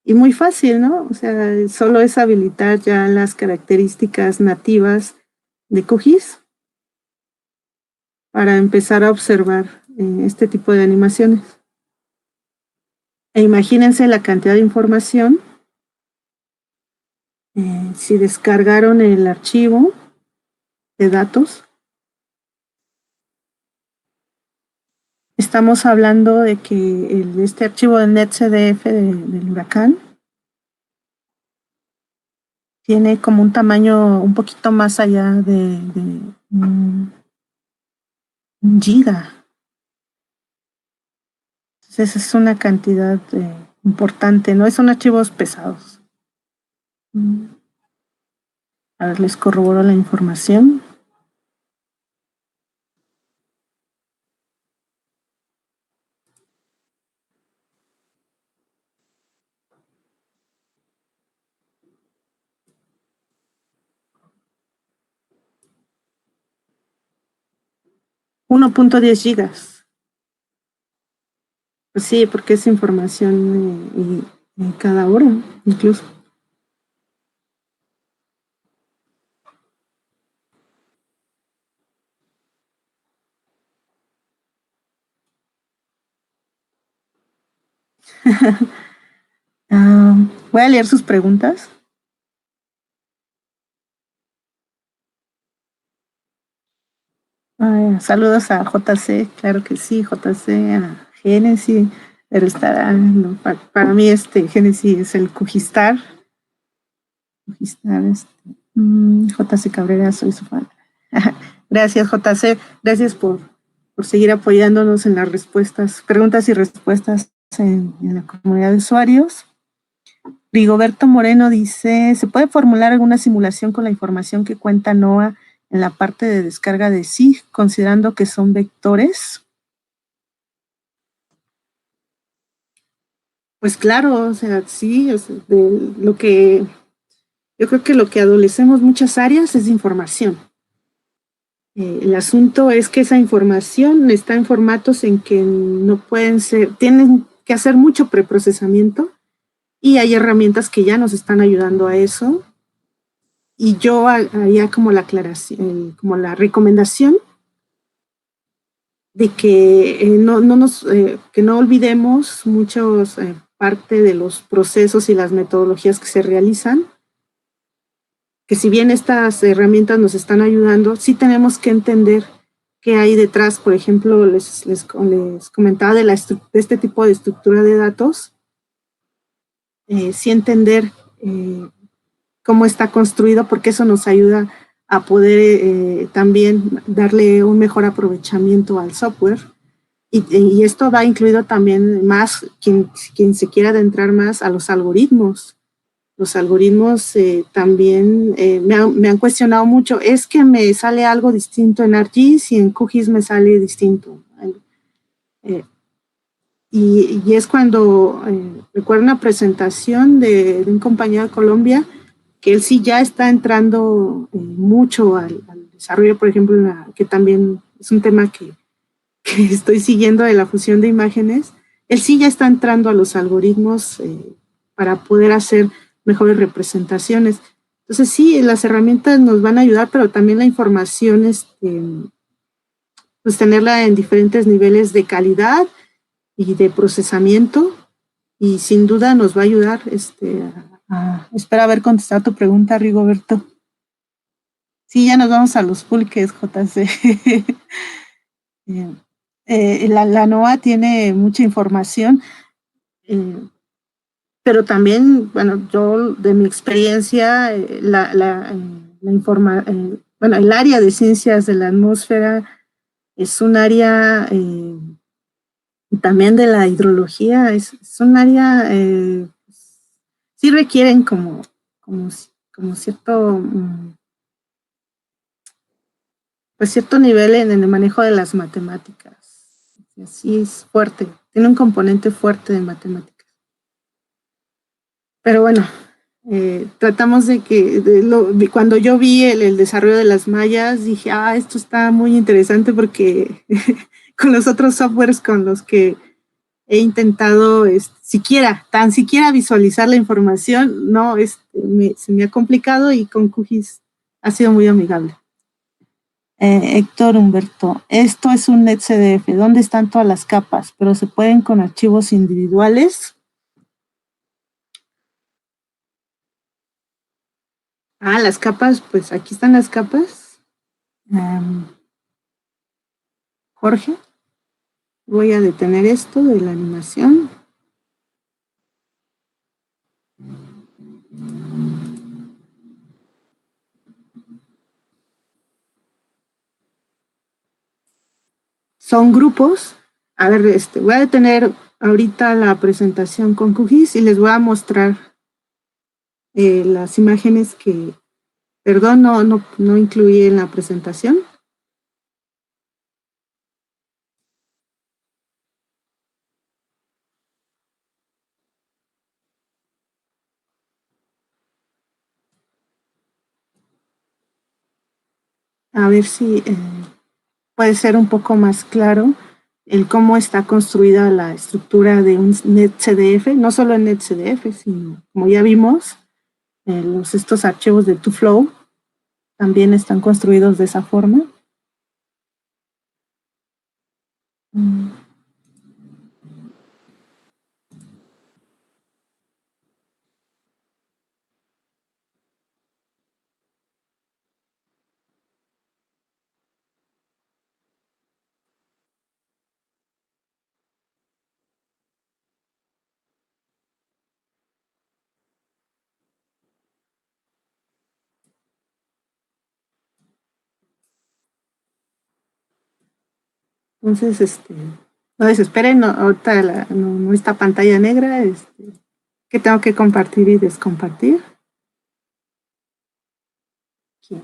Y muy fácil, ¿no? O sea, solo es habilitar ya las características nativas de QGIS para empezar a observar este tipo de animaciones. E imagínense la cantidad de información. Si descargaron el archivo de datos, estamos hablando de que este archivo de NetCDF del huracán tiene como un tamaño un poquito más allá de un giga. Entonces es una cantidad importante, ¿no? Son archivos pesados. A ver, les corroboro la información. $1.10 gigas. Pues sí, porque es información cada hora, incluso. Voy a leer sus preguntas. Saludos a JC, claro que sí, JC, a Genesis, pero para mí Genesis es el Cujistar. JC Cabrera, soy su fan. Gracias, JC, gracias por seguir apoyándonos en las preguntas y respuestas en la comunidad de usuarios. Rigoberto Moreno dice, ¿se puede formular alguna simulación con la información que cuenta NOAA en la parte de descarga de SIG, considerando que son vectores? Pues claro, o sea, sí, o sea, yo creo que lo que adolecemos muchas áreas es de información. El asunto es que esa información está en formatos en que no pueden ser, tienen que hacer mucho preprocesamiento y hay herramientas que ya nos están ayudando a eso. Y yo haría como la aclaración, como la recomendación de que que no olvidemos muchos parte de los procesos y las metodologías que se realizan, que si bien estas herramientas nos están ayudando, sí tenemos que entender qué hay detrás. Por ejemplo, les comentaba de este tipo de estructura de datos, sí entender cómo está construido, porque eso nos ayuda a poder también darle un mejor aprovechamiento al software. Y esto va incluido también más, quien se quiera adentrar más a los algoritmos. Los algoritmos también me han cuestionado mucho. Es que me sale algo distinto en ArcGIS y en QGIS me sale distinto. Eh, y es cuando recuerdo una presentación de un compañero de Colombia que él sí ya está entrando mucho al desarrollo, por ejemplo, que también es un tema que estoy siguiendo de la fusión de imágenes. Él sí ya está entrando a los algoritmos para poder hacer mejores representaciones. Entonces sí, las herramientas nos van a ayudar, pero también la información, pues tenerla en diferentes niveles de calidad y de procesamiento, y sin duda nos va a ayudar. Espero haber contestado tu pregunta, Rigoberto. Sí, ya nos vamos a los pulques, JC. La NOAA tiene mucha información, pero también, bueno, yo de mi experiencia, bueno, el área de ciencias de la atmósfera es un área, y también de la hidrología, es un área, sí requieren como cierto, pues cierto nivel en el manejo de las matemáticas. Sí, es fuerte, tiene un componente fuerte de matemáticas. Pero bueno, tratamos de que cuando yo vi el desarrollo de las mallas, dije, esto está muy interesante porque con los otros softwares con los que he intentado tan siquiera visualizar la información, no, se me ha complicado, y con QGIS ha sido muy amigable. Héctor Humberto, esto es un NetCDF, ¿dónde están todas las capas? Pero se pueden con archivos individuales. Las capas, pues aquí están las capas. Jorge, voy a detener esto de la animación. Son grupos. A ver, voy a detener ahorita la presentación con QGIS y les voy a mostrar las imágenes que, perdón, no incluí en la presentación. A ver si puede ser un poco más claro el cómo está construida la estructura de un NetCDF, no solo en NetCDF, sino como ya vimos, estos archivos de ToFlow también están construidos de esa forma. Entonces, no desesperen, ahorita no esta pantalla negra, que tengo que compartir y descompartir. Aquí.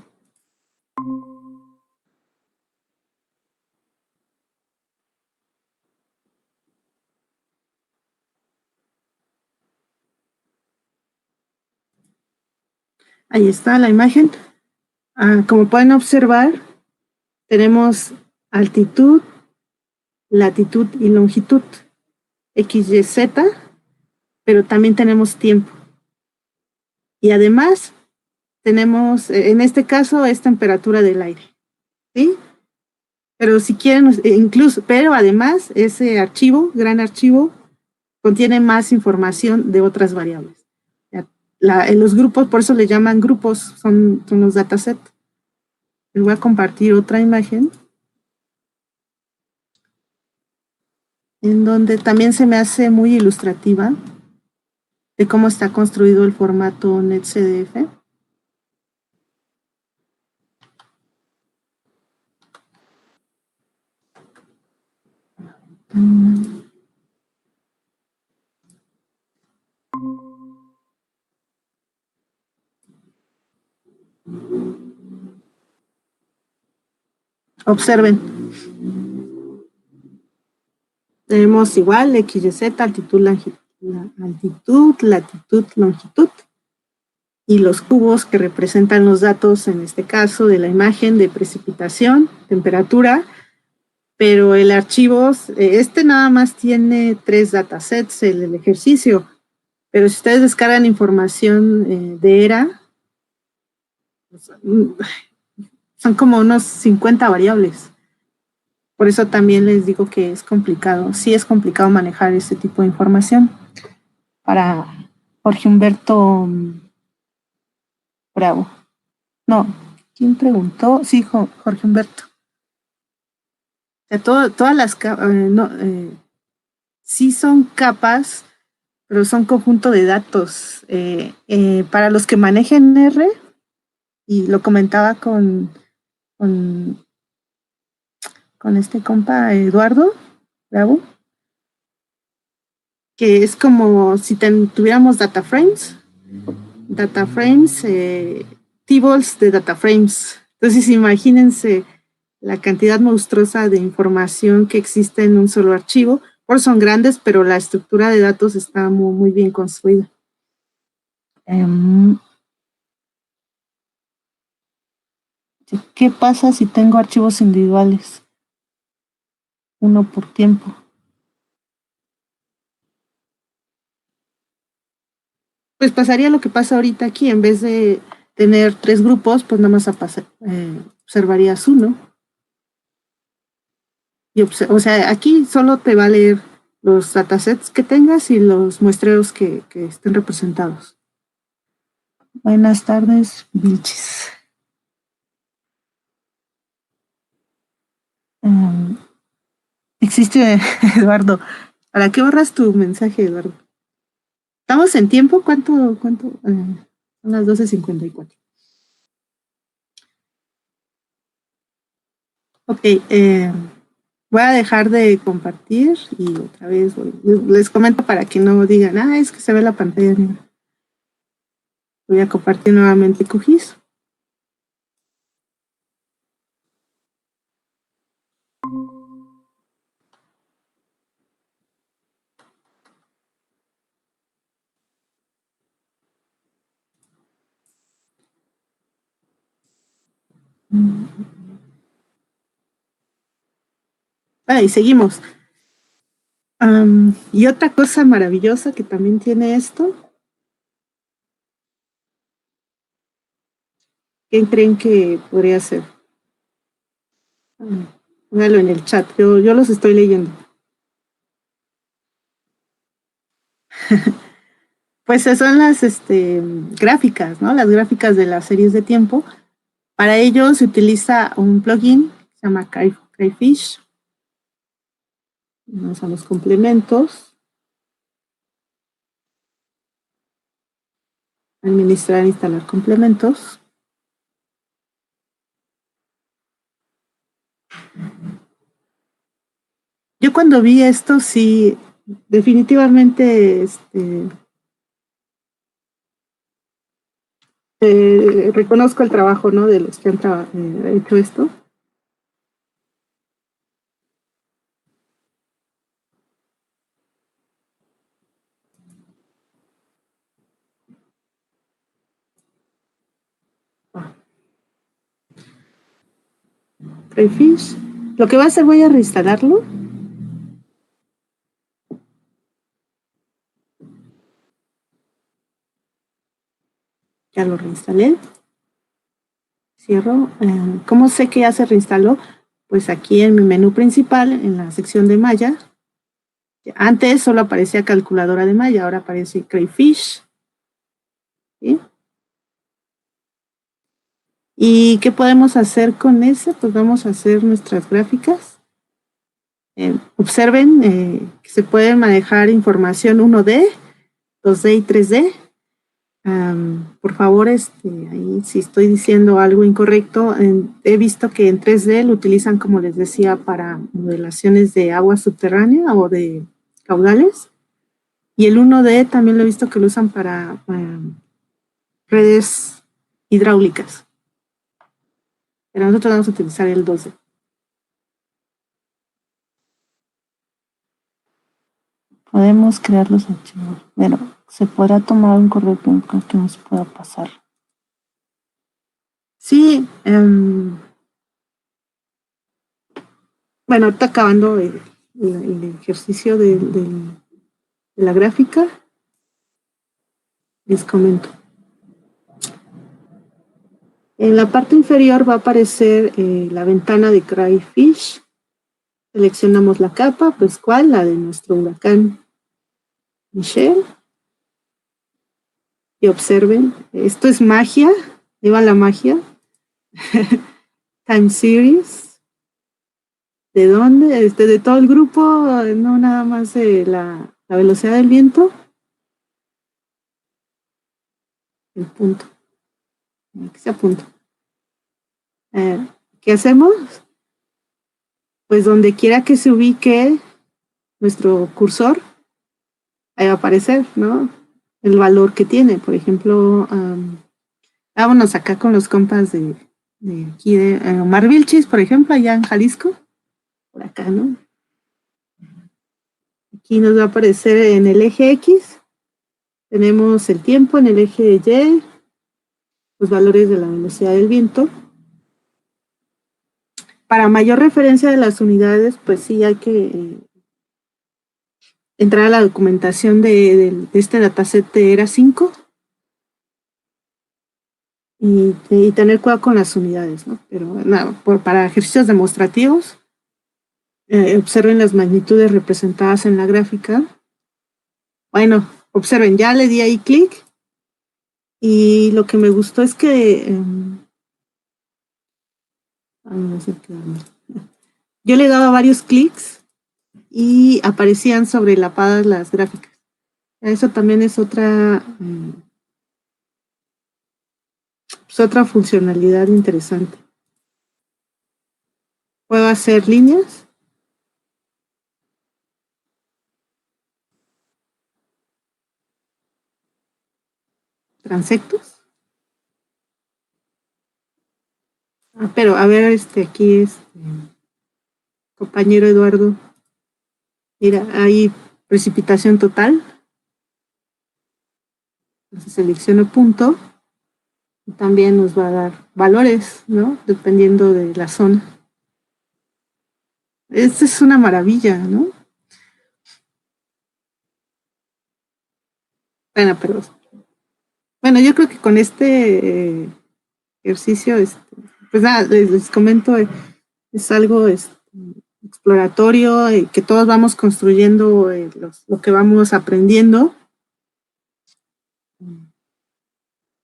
Ahí está la imagen. Como pueden observar, tenemos altitud, latitud y longitud, X, Y, Z, pero también tenemos tiempo. Y además tenemos, en este caso, es temperatura del aire, ¿sí? Pero si quieren, incluso, pero además ese archivo, gran archivo, contiene más información de otras variables. En los grupos, por eso le llaman grupos, son los datasets. Les voy a compartir otra imagen en donde también se me hace muy ilustrativa de cómo está construido el formato NetCDF. Observen. Tenemos igual X, Y, Z, altitud, latitud, longitud. Y los cubos que representan los datos, en este caso, de la imagen de precipitación, temperatura, pero el archivo, este nada más tiene 3 datasets, el ejercicio, pero si ustedes descargan información de ERA, son como unos 50 variables. Por eso también les digo que es complicado, sí es complicado manejar este tipo de información. Para Jorge Humberto Bravo. No, ¿quién preguntó? Sí, Jorge Humberto. Todas las sí son capas, pero son conjunto de datos. Para los que manejen R, y lo comentaba con este compa Eduardo Bravo, que es como si tuviéramos data frames, tables de data frames. Entonces imagínense la cantidad monstruosa de información que existe en un solo archivo. Por son grandes, pero la estructura de datos está muy, muy bien construida. ¿Qué pasa si tengo archivos individuales? Uno por tiempo. Pues pasaría lo que pasa ahorita aquí. En vez de tener 3 grupos, pues nada más observarías uno. Y o sea, aquí solo te va a leer los datasets que tengas y los muestreos que estén representados. Buenas tardes, Vilchis. Existe, Eduardo. ¿Para qué borras tu mensaje, Eduardo? ¿Estamos en tiempo? ¿Cuánto? Son las 12:54. Ok, voy a dejar de compartir y otra vez les comento para que no digan, es que se ve la pantalla negra. Voy a compartir nuevamente QGIS. Y seguimos. Y otra cosa maravillosa que también tiene esto. ¿Quién creen que podría ser? Póngalo en el chat, yo los estoy leyendo. Pues son las gráficas, ¿no? Las gráficas de las series de tiempo. Para ello se utiliza un plugin que se llama Crayfish. Vamos a los complementos. Administrar, instalar complementos. Yo cuando vi esto, sí, definitivamente reconozco el trabajo, ¿no? De los que han hecho esto. Crayfish. Lo que voy a hacer, voy a reinstalarlo. Ya lo reinstalé. Cierro. ¿Cómo sé que ya se reinstaló? Pues aquí en mi menú principal, en la sección de Maya, antes solo aparecía calculadora de Maya, ahora aparece Crayfish. ¿Sí? ¿Y qué podemos hacer con ese? Pues vamos a hacer nuestras gráficas. Observen que se puede manejar información 1D, 2D y 3D. Por favor, ahí si estoy diciendo algo incorrecto, he visto que en 3D lo utilizan, como les decía, para modelaciones de agua subterránea o de caudales. Y el 1D también lo he visto que lo usan para redes hidráulicas. Pero nosotros vamos a utilizar el 2D. Podemos crear los archivos. Bueno, se podrá tomar un correo que nos pueda pasar. Sí, bueno, está acabando el ejercicio de la gráfica. Les comento. En la parte inferior va a aparecer la ventana de Crayfish. Seleccionamos la capa, pues ¿cuál? La de nuestro huracán Michelle. Y observen, esto es magia, lleva la magia. Time Series. ¿De dónde? De todo el grupo, no nada más la velocidad del viento. El punto. Que sea punto. ¿Qué hacemos? Pues donde quiera que se ubique nuestro cursor, ahí va a aparecer, ¿no? El valor que tiene. Por ejemplo, vámonos acá con los compas de aquí de Omar Vilchis, por ejemplo, allá en Jalisco. Por acá, ¿no? Aquí nos va a aparecer en el eje X. Tenemos el tiempo en el eje Y, los valores de la velocidad del viento. Para mayor referencia de las unidades, pues sí hay que entrar a la documentación de este dataset de ERA 5 y tener cuidado con las unidades, ¿no? Pero nada, para ejercicios demostrativos, observen las magnitudes representadas en la gráfica. Bueno, observen, ya le di ahí clic y lo que me gustó es que yo le daba varios clics y aparecían sobrelapadas las gráficas. Eso también es otra funcionalidad interesante. Puedo hacer líneas. Transectos. Pero a ver, aquí compañero Eduardo. Mira, hay precipitación total. Entonces selecciono punto. Y también nos va a dar valores, ¿no? Dependiendo de la zona. Esta es una maravilla, ¿no? Bueno, yo creo que con este ejercicio, pues nada, les comento, es algo exploratorio, que todos vamos construyendo lo que vamos aprendiendo.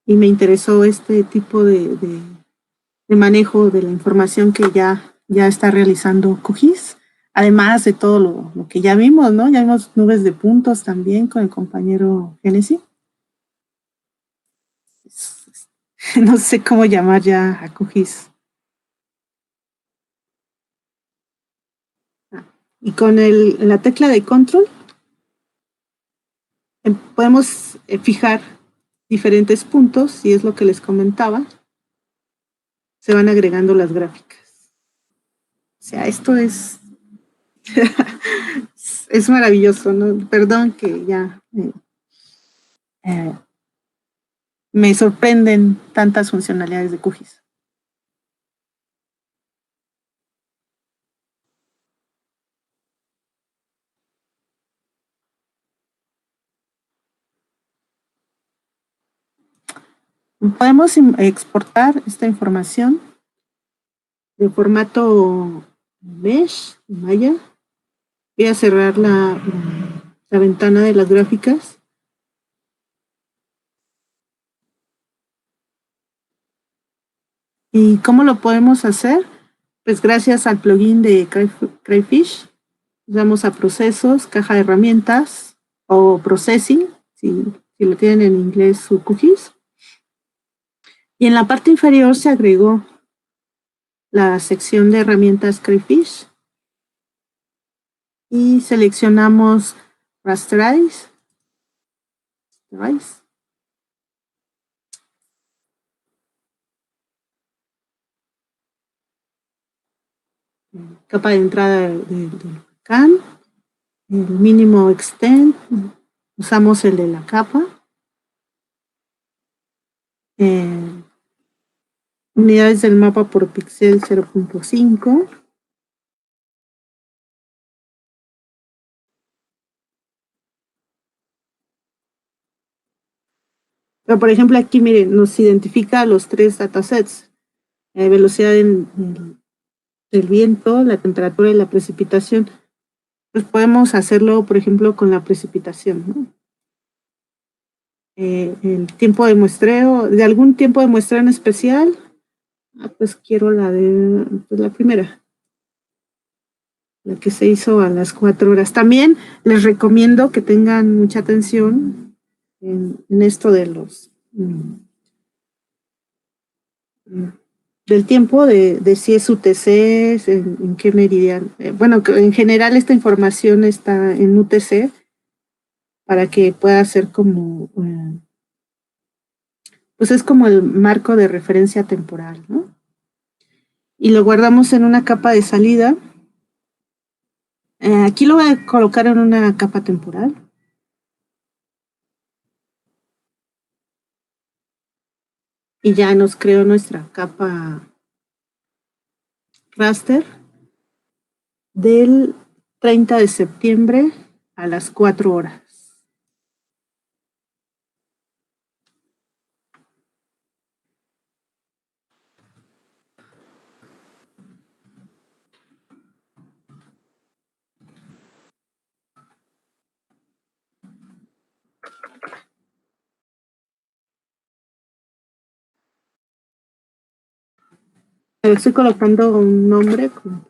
Y me interesó este tipo de manejo de la información que ya está realizando QGIS, además de todo lo que ya vimos, ¿no? Ya vimos nubes de puntos también con el compañero Genesis. No sé cómo llamar ya a QGIS. Y con la tecla de control podemos fijar diferentes puntos, y es lo que les comentaba, se van agregando las gráficas. O sea, esto es es maravilloso, ¿no? Perdón que ya eh, me sorprenden tantas funcionalidades de QGIS. Podemos exportar esta información de formato Mesh, Maya. Voy a cerrar la ventana de las gráficas. ¿Y cómo lo podemos hacer? Pues gracias al plugin de Crayfish. Vamos a procesos, caja de herramientas o processing, si lo tienen en inglés su QGIS. Y en la parte inferior se agregó la sección de herramientas Crayfish y seleccionamos Rasterize. Capa de entrada del huracán, el mínimo extend, usamos el de la capa, unidades del mapa por píxel 0.5. Pero por ejemplo aquí miren, nos identifica los 3 datasets, velocidad del viento, la temperatura y la precipitación. Pues podemos hacerlo, por ejemplo, con la precipitación, ¿no? El tiempo de muestreo, de algún tiempo de muestreo en especial, pues quiero pues la primera, la que se hizo a las 4 horas. También les recomiendo que tengan mucha atención en esto de los del tiempo, de si es UTC, en qué meridiano. Bueno, en general esta información está en UTC para que pueda ser como, pues es como el marco de referencia temporal, ¿no? Y lo guardamos en una capa de salida. Aquí lo voy a colocar en una capa temporal. Y ya nos creó nuestra capa raster del 30 de septiembre a las 4 horas. Estoy colocando un nombre para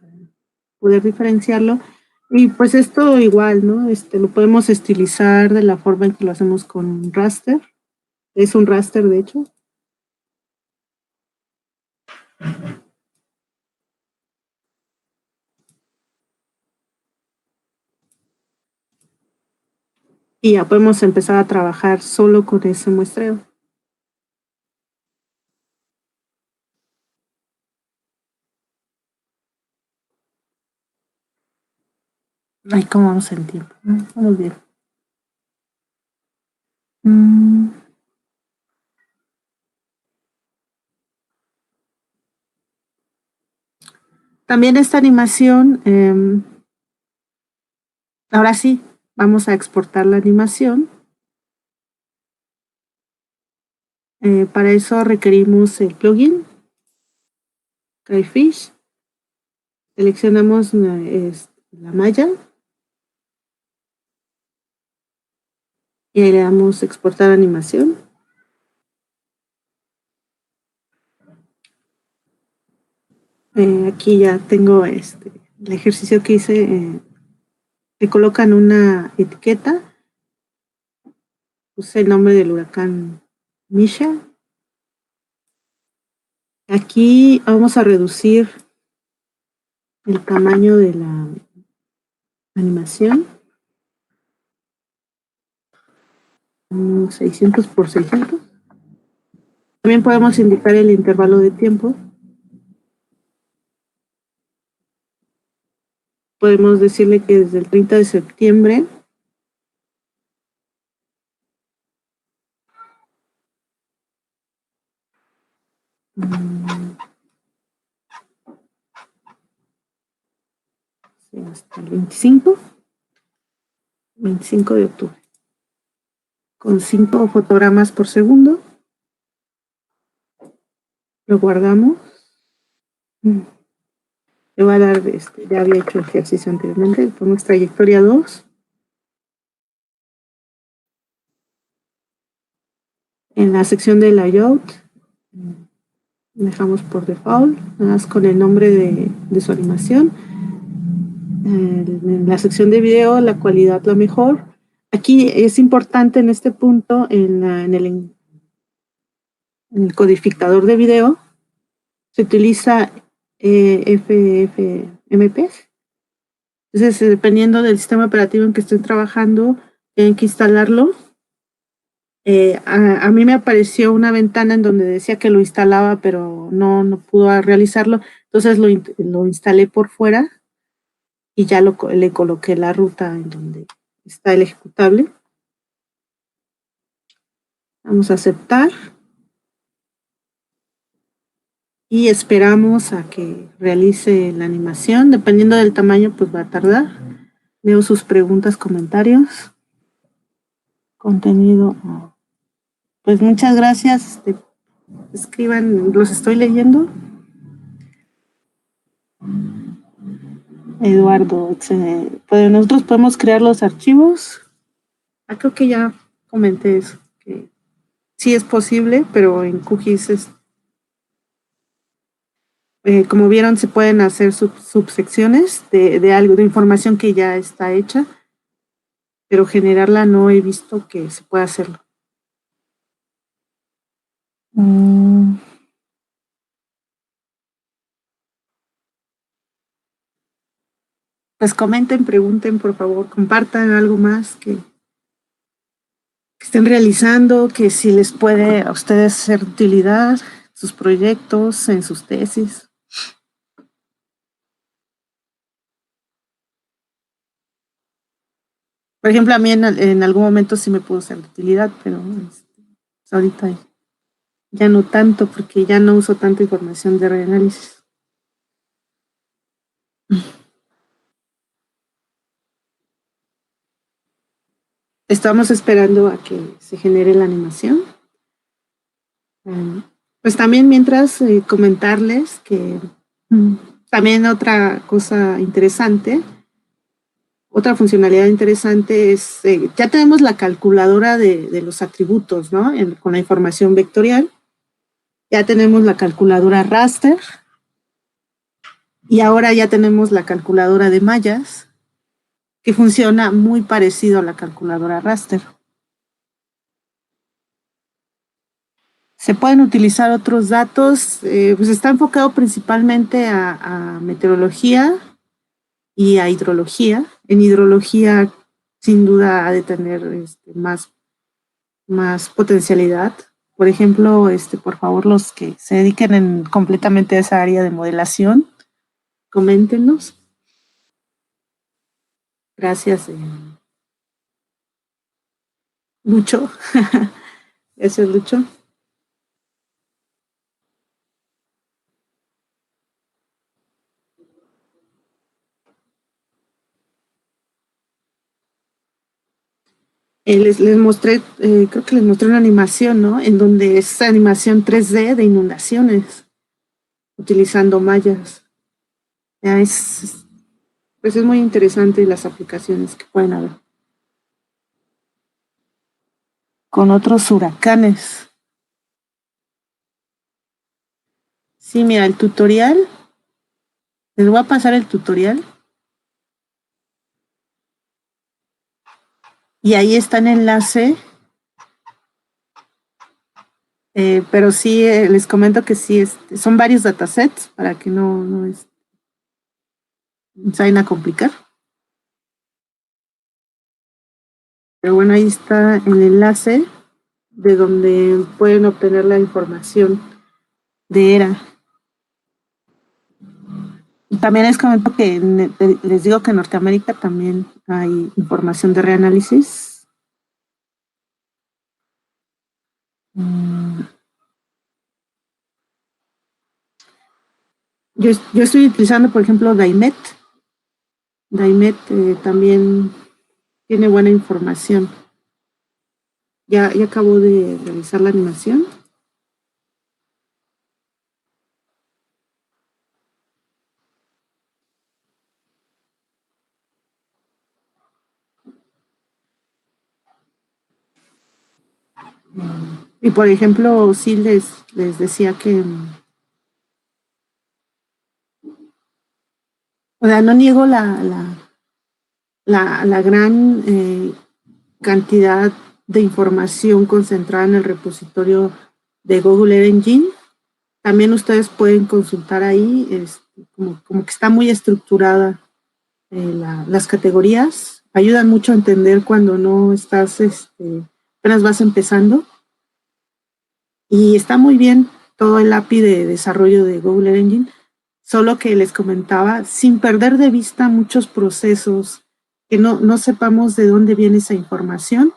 poder diferenciarlo. Y pues esto igual, ¿no? Lo podemos estilizar de la forma en que lo hacemos con un raster. Es un raster, de hecho. Y ya podemos empezar a trabajar solo con ese muestreo. Ay, ¿cómo vamos en tiempo? Vamos bien. También esta animación, ahora sí, vamos a exportar la animación. Para eso requerimos el plugin, Crayfish. Seleccionamos la malla y ahí le damos exportar animación. Aquí ya tengo el ejercicio que hice. Le colocan una etiqueta. Puse el nombre del huracán Misha. Aquí vamos a reducir el tamaño de la animación. 600 por 600. También podemos indicar el intervalo de tiempo. Podemos decirle que desde el 30 de septiembre hasta el 25 de octubre, con 5 fotogramas por segundo. Lo guardamos. Le voy a dar, ya había hecho ejercicio anteriormente, ponemos trayectoria 2. En la sección de layout, dejamos por default, nada más con el nombre de su animación. En la sección de video, la cualidad la mejor. Aquí es importante en este punto, en el codificador de video, se utiliza FFmpeg. Entonces, dependiendo del sistema operativo en que estén trabajando, tienen que instalarlo. A mí me apareció una ventana en donde decía que lo instalaba, pero no pudo realizarlo. Entonces lo instalé por fuera y ya le coloqué la ruta en donde está el ejecutable. Vamos a aceptar. Y esperamos a que realice la animación. Dependiendo del tamaño, pues va a tardar. Leo sus preguntas, comentarios. Contenido. Pues muchas gracias. Escriban, los estoy leyendo. Eduardo, pues nosotros podemos crear los archivos. Creo que ya comenté eso, que sí es posible, pero en QGIS como vieron, se pueden hacer subsecciones de algo, de información que ya está hecha, pero generarla no he visto que se pueda hacerlo. Pues comenten, pregunten, por favor, compartan algo más que estén realizando, que si les puede a ustedes ser de utilidad, sus proyectos, en sus tesis. Por ejemplo, a mí en algún momento sí me pudo ser de utilidad, pero ahorita ya no tanto, porque ya no uso tanta información de reanálisis. Estamos esperando a que se genere la animación. Pues también mientras comentarles que también otra cosa interesante, otra funcionalidad interesante es, ya tenemos la calculadora de los atributos, ¿no? Con la información vectorial. Ya tenemos la calculadora raster. Y ahora ya tenemos la calculadora de mallas, que funciona muy parecido a la calculadora raster. Se pueden utilizar otros datos, pues está enfocado principalmente a meteorología y a hidrología. En hidrología, sin duda, ha de tener más potencialidad. Por ejemplo, por favor, los que se dediquen completamente a esa área de modelación, coméntenos. Gracias, Lucho. Gracias, Lucho. Les mostré, creo que les mostré una animación, ¿no? En donde es animación 3D de inundaciones, utilizando mallas. Ya pues es muy interesante las aplicaciones que pueden haber. Con otros huracanes. Sí, mira, el tutorial. Les voy a pasar el tutorial. Y ahí está el enlace. Pero sí, les comento que sí, son varios datasets para que no se vayan a complicar. Pero bueno, ahí está el enlace de donde pueden obtener la información de ERA. También les comento que les digo que en Norteamérica también hay información de reanálisis. Yo estoy utilizando, por ejemplo, Daimet. Daimet también tiene buena información. Ya acabo de realizar la animación. Y por ejemplo, sí les decía que, o sea, no niego la gran cantidad de información concentrada en el repositorio de Google Air Engine. También ustedes pueden consultar ahí, como que está muy estructurada las categorías. Ayudan mucho a entender cuando no estás, apenas vas empezando. Y está muy bien todo el API de desarrollo de Google Air Engine, solo que les comentaba, sin perder de vista muchos procesos, que no sepamos de dónde viene esa información,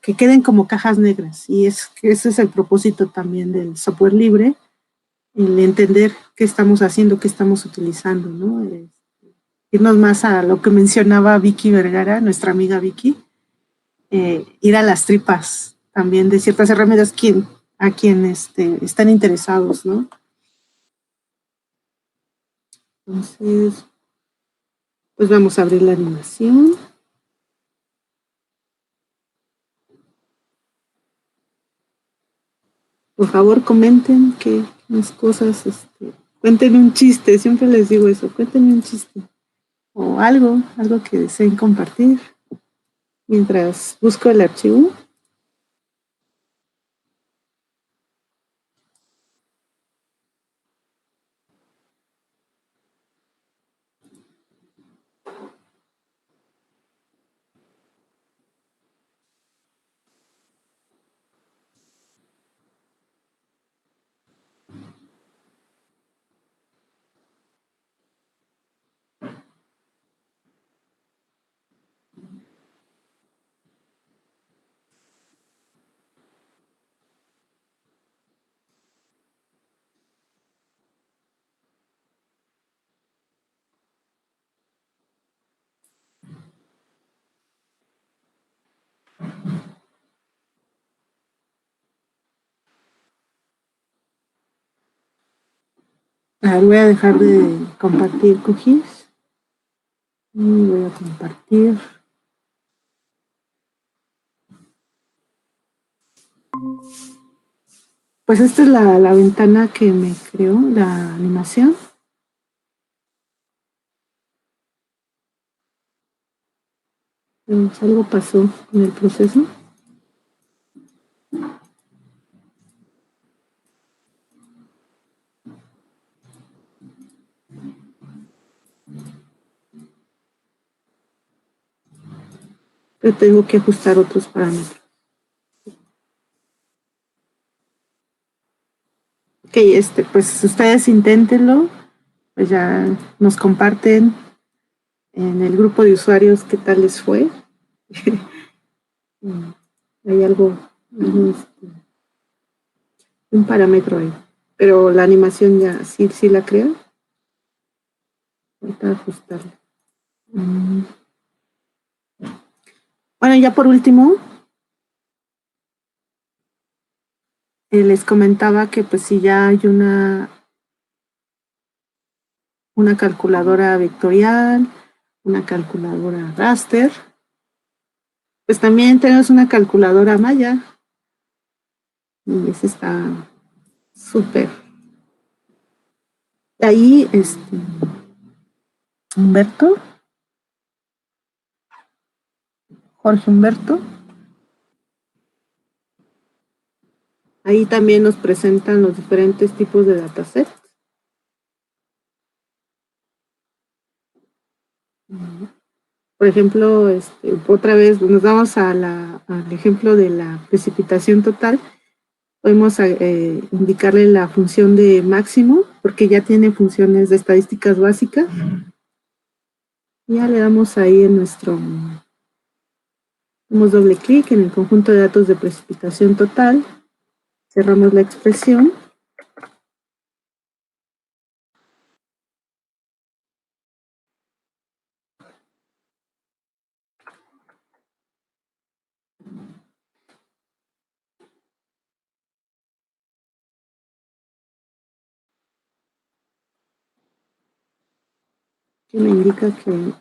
que queden como cajas negras. Y ese es el propósito también del software libre, el entender qué estamos haciendo, qué estamos utilizando, ¿no? Irnos más a lo que mencionaba Vicky Vergara, nuestra amiga Vicky, ir a las tripas también de ciertas herramientas a quien están interesados, ¿no? Entonces, pues vamos a abrir la animación. Por favor, comenten qué cosas, cuéntenme un chiste, siempre les digo eso, cuéntenme un chiste. O algo que deseen compartir mientras busco el archivo. Voy a dejar de compartir cookies y voy a compartir. Pues esta es la ventana que me creó la animación. Algo pasó en el proceso. Pero tengo que ajustar otros parámetros. Ok, pues ustedes inténtenlo, pues ya nos comparten en el grupo de usuarios qué tal les fue. Hay algo un parámetro ahí, pero la animación ya sí la creo. Ahorita ajustarla. Bueno, ya por último, les comentaba que pues si ya hay una calculadora vectorial, una calculadora raster, pues también tenemos una calculadora Maya. Y esa está súper. Ahí, Humberto, Jorge Humberto. Ahí también nos presentan los diferentes tipos de datasets. Por ejemplo, otra vez nos vamos al ejemplo de la precipitación total. Podemos indicarle la función de máximo, porque ya tiene funciones de estadísticas básicas. Ya le damos ahí en damos doble clic en el conjunto de datos de precipitación total, cerramos la expresión. Que me indica que okay.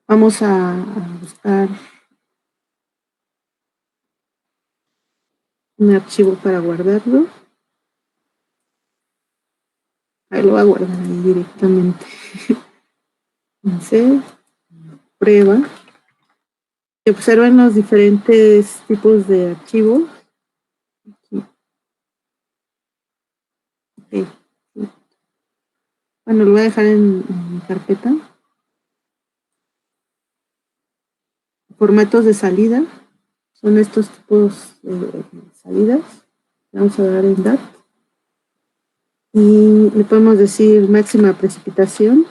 Vamos a buscar un archivo para guardarlo. Ahí lo voy a guardar ahí directamente. Hacer prueba. Y observen los diferentes tipos de archivos. Okay. Bueno, lo voy a dejar en mi carpeta. Formatos de salida. Son estos tipos de salidas. Vamos a dar en DAT. Y le podemos decir máxima precipitación.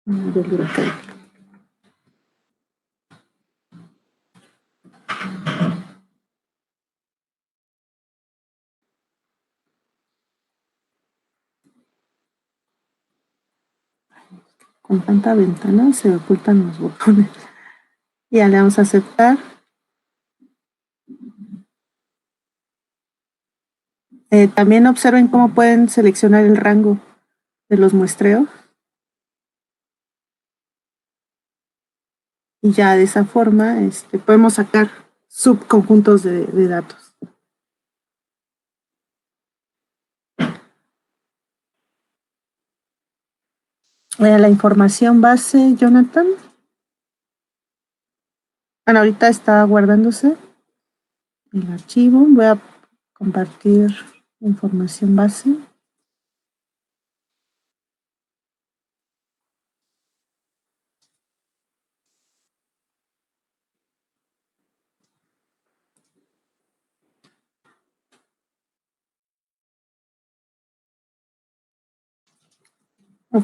Del huracán. Con tanta ventana se ocultan los botones. Ya le vamos a aceptar. También observen cómo pueden seleccionar el rango de los muestreos. Y ya de esa forma podemos sacar subconjuntos de datos. La información base, Jonathan. Bueno, ahorita está guardándose el archivo. Voy a compartir información base.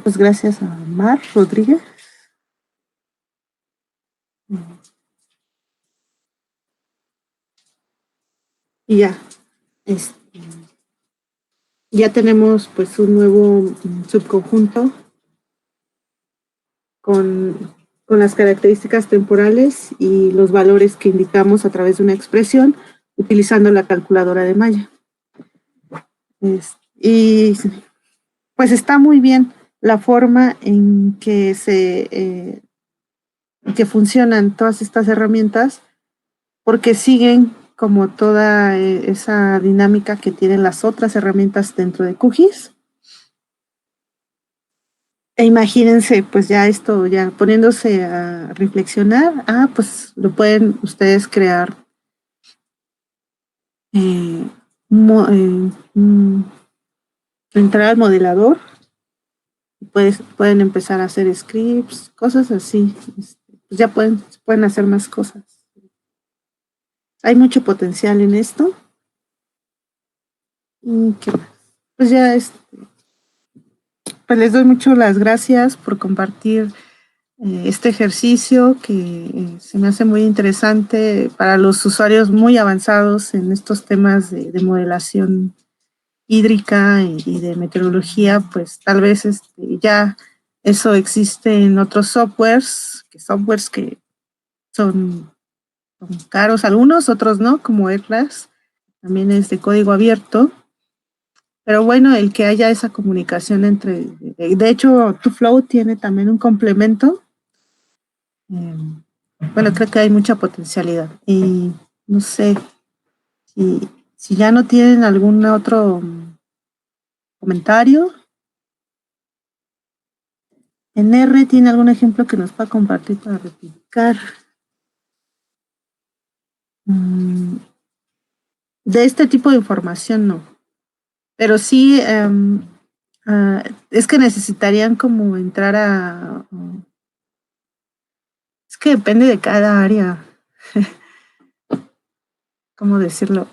Pues gracias a Mar Rodríguez. Y ya, ya tenemos pues un nuevo subconjunto con las características temporales y los valores que indicamos a través de una expresión utilizando la calculadora de Maya. Y pues está muy bien la forma en que que funcionan todas estas herramientas, porque siguen como toda esa dinámica que tienen las otras herramientas dentro de QGIS. E imagínense, pues ya esto, ya poniéndose a reflexionar, pues lo pueden ustedes crear entrar al modelador, pueden empezar a hacer scripts, cosas así. Pues ya pueden hacer más cosas. Hay mucho potencial en esto. ¿Y qué más? Pues ya pues les doy mucho las gracias por compartir este ejercicio que se me hace muy interesante para los usuarios muy avanzados en estos temas de modelación hídrica y de meteorología. Pues tal vez ya eso existe en otros softwares que son caros algunos, otros no, como Atlas, también es de código abierto. Pero bueno, el que haya esa comunicación de hecho, ToFlow tiene también un complemento. Bueno, creo que hay mucha potencialidad. Y no sé, si ya no tienen algún otro comentario. En R, ¿tiene algún ejemplo que nos pueda compartir para replicar? De este tipo de información no. Pero sí, es que necesitarían como entrar a... Es que depende de cada área. ¿Cómo decirlo?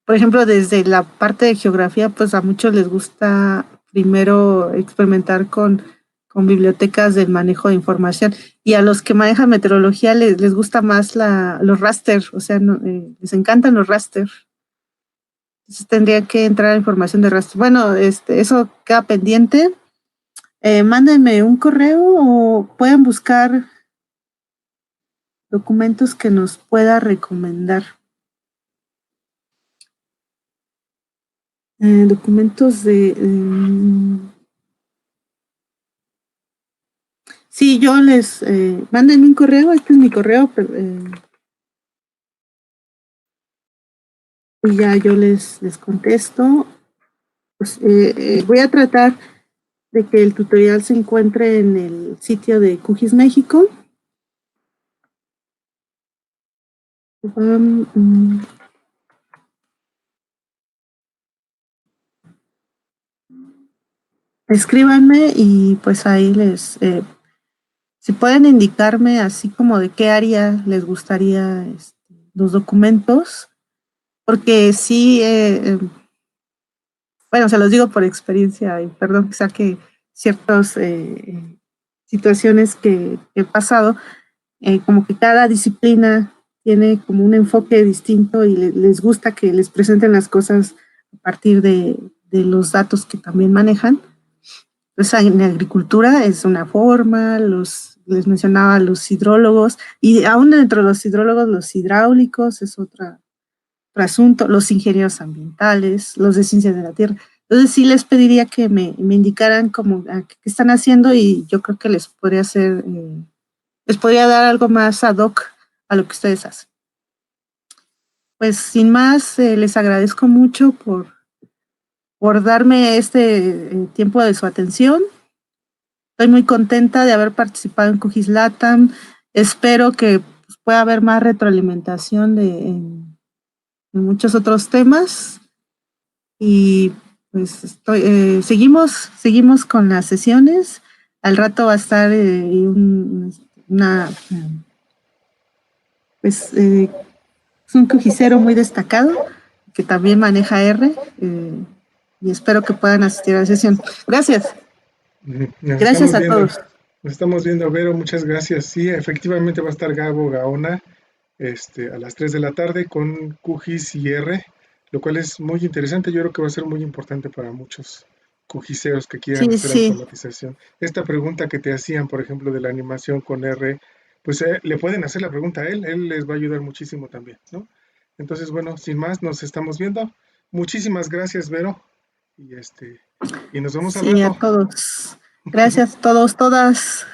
Por ejemplo, desde la parte de geografía, pues a muchos les gusta primero experimentar con bibliotecas del manejo de información, y a los que manejan meteorología les gusta más los raster, o sea, les encantan los raster. Entonces tendría que entrar información de raster. Bueno, eso queda pendiente. Mándenme un correo o pueden buscar documentos que nos pueda recomendar. Documentos de... sí, yo les... mándenme un correo, este es mi correo, y ya yo les contesto. Pues, voy a tratar de que el tutorial se encuentre en el sitio de QGIS México. Escríbanme y pues ahí si pueden indicarme así como de qué área les gustaría los documentos, porque sí, bueno, se los digo por experiencia y perdón que saque ciertas situaciones que he pasado, como que cada disciplina tiene como un enfoque distinto y les gusta que les presenten las cosas a partir de los datos que también manejan. Entonces, en agricultura es una forma, les mencionaba los hidrólogos, y aún dentro de los hidrólogos, los hidráulicos es otro asunto, los ingenieros ambientales, los de ciencias de la tierra. Entonces sí les pediría que me indicaran como qué están haciendo, y yo creo que les podría hacer, les podría dar algo más ad hoc a lo que ustedes hacen. Pues sin más, les agradezco mucho por darme este tiempo de su atención. Estoy muy contenta de haber participado en QGIS LATAM. Espero que pueda haber más retroalimentación en muchos otros temas. Y pues seguimos con las sesiones. Al rato va a estar pues es un QGISero muy destacado que también maneja R, y espero que puedan asistir a la sesión. Gracias. Gracias a todos. Nos estamos viendo, Vero, muchas gracias. Sí, efectivamente va a estar Gabo Gaona a las 3 de la tarde con QGIS y R, lo cual es muy interesante. Yo creo que va a ser muy importante para muchos QGISeros que quieran hacer automatización. Esta pregunta que te hacían, por ejemplo, de la animación con R, pues le pueden hacer la pregunta a él les va a ayudar muchísimo también, ¿no? Entonces, bueno, sin más, nos estamos viendo. Muchísimas gracias, Vero, y nos vemos al rato. Sí, a todos. Gracias a todos, todas.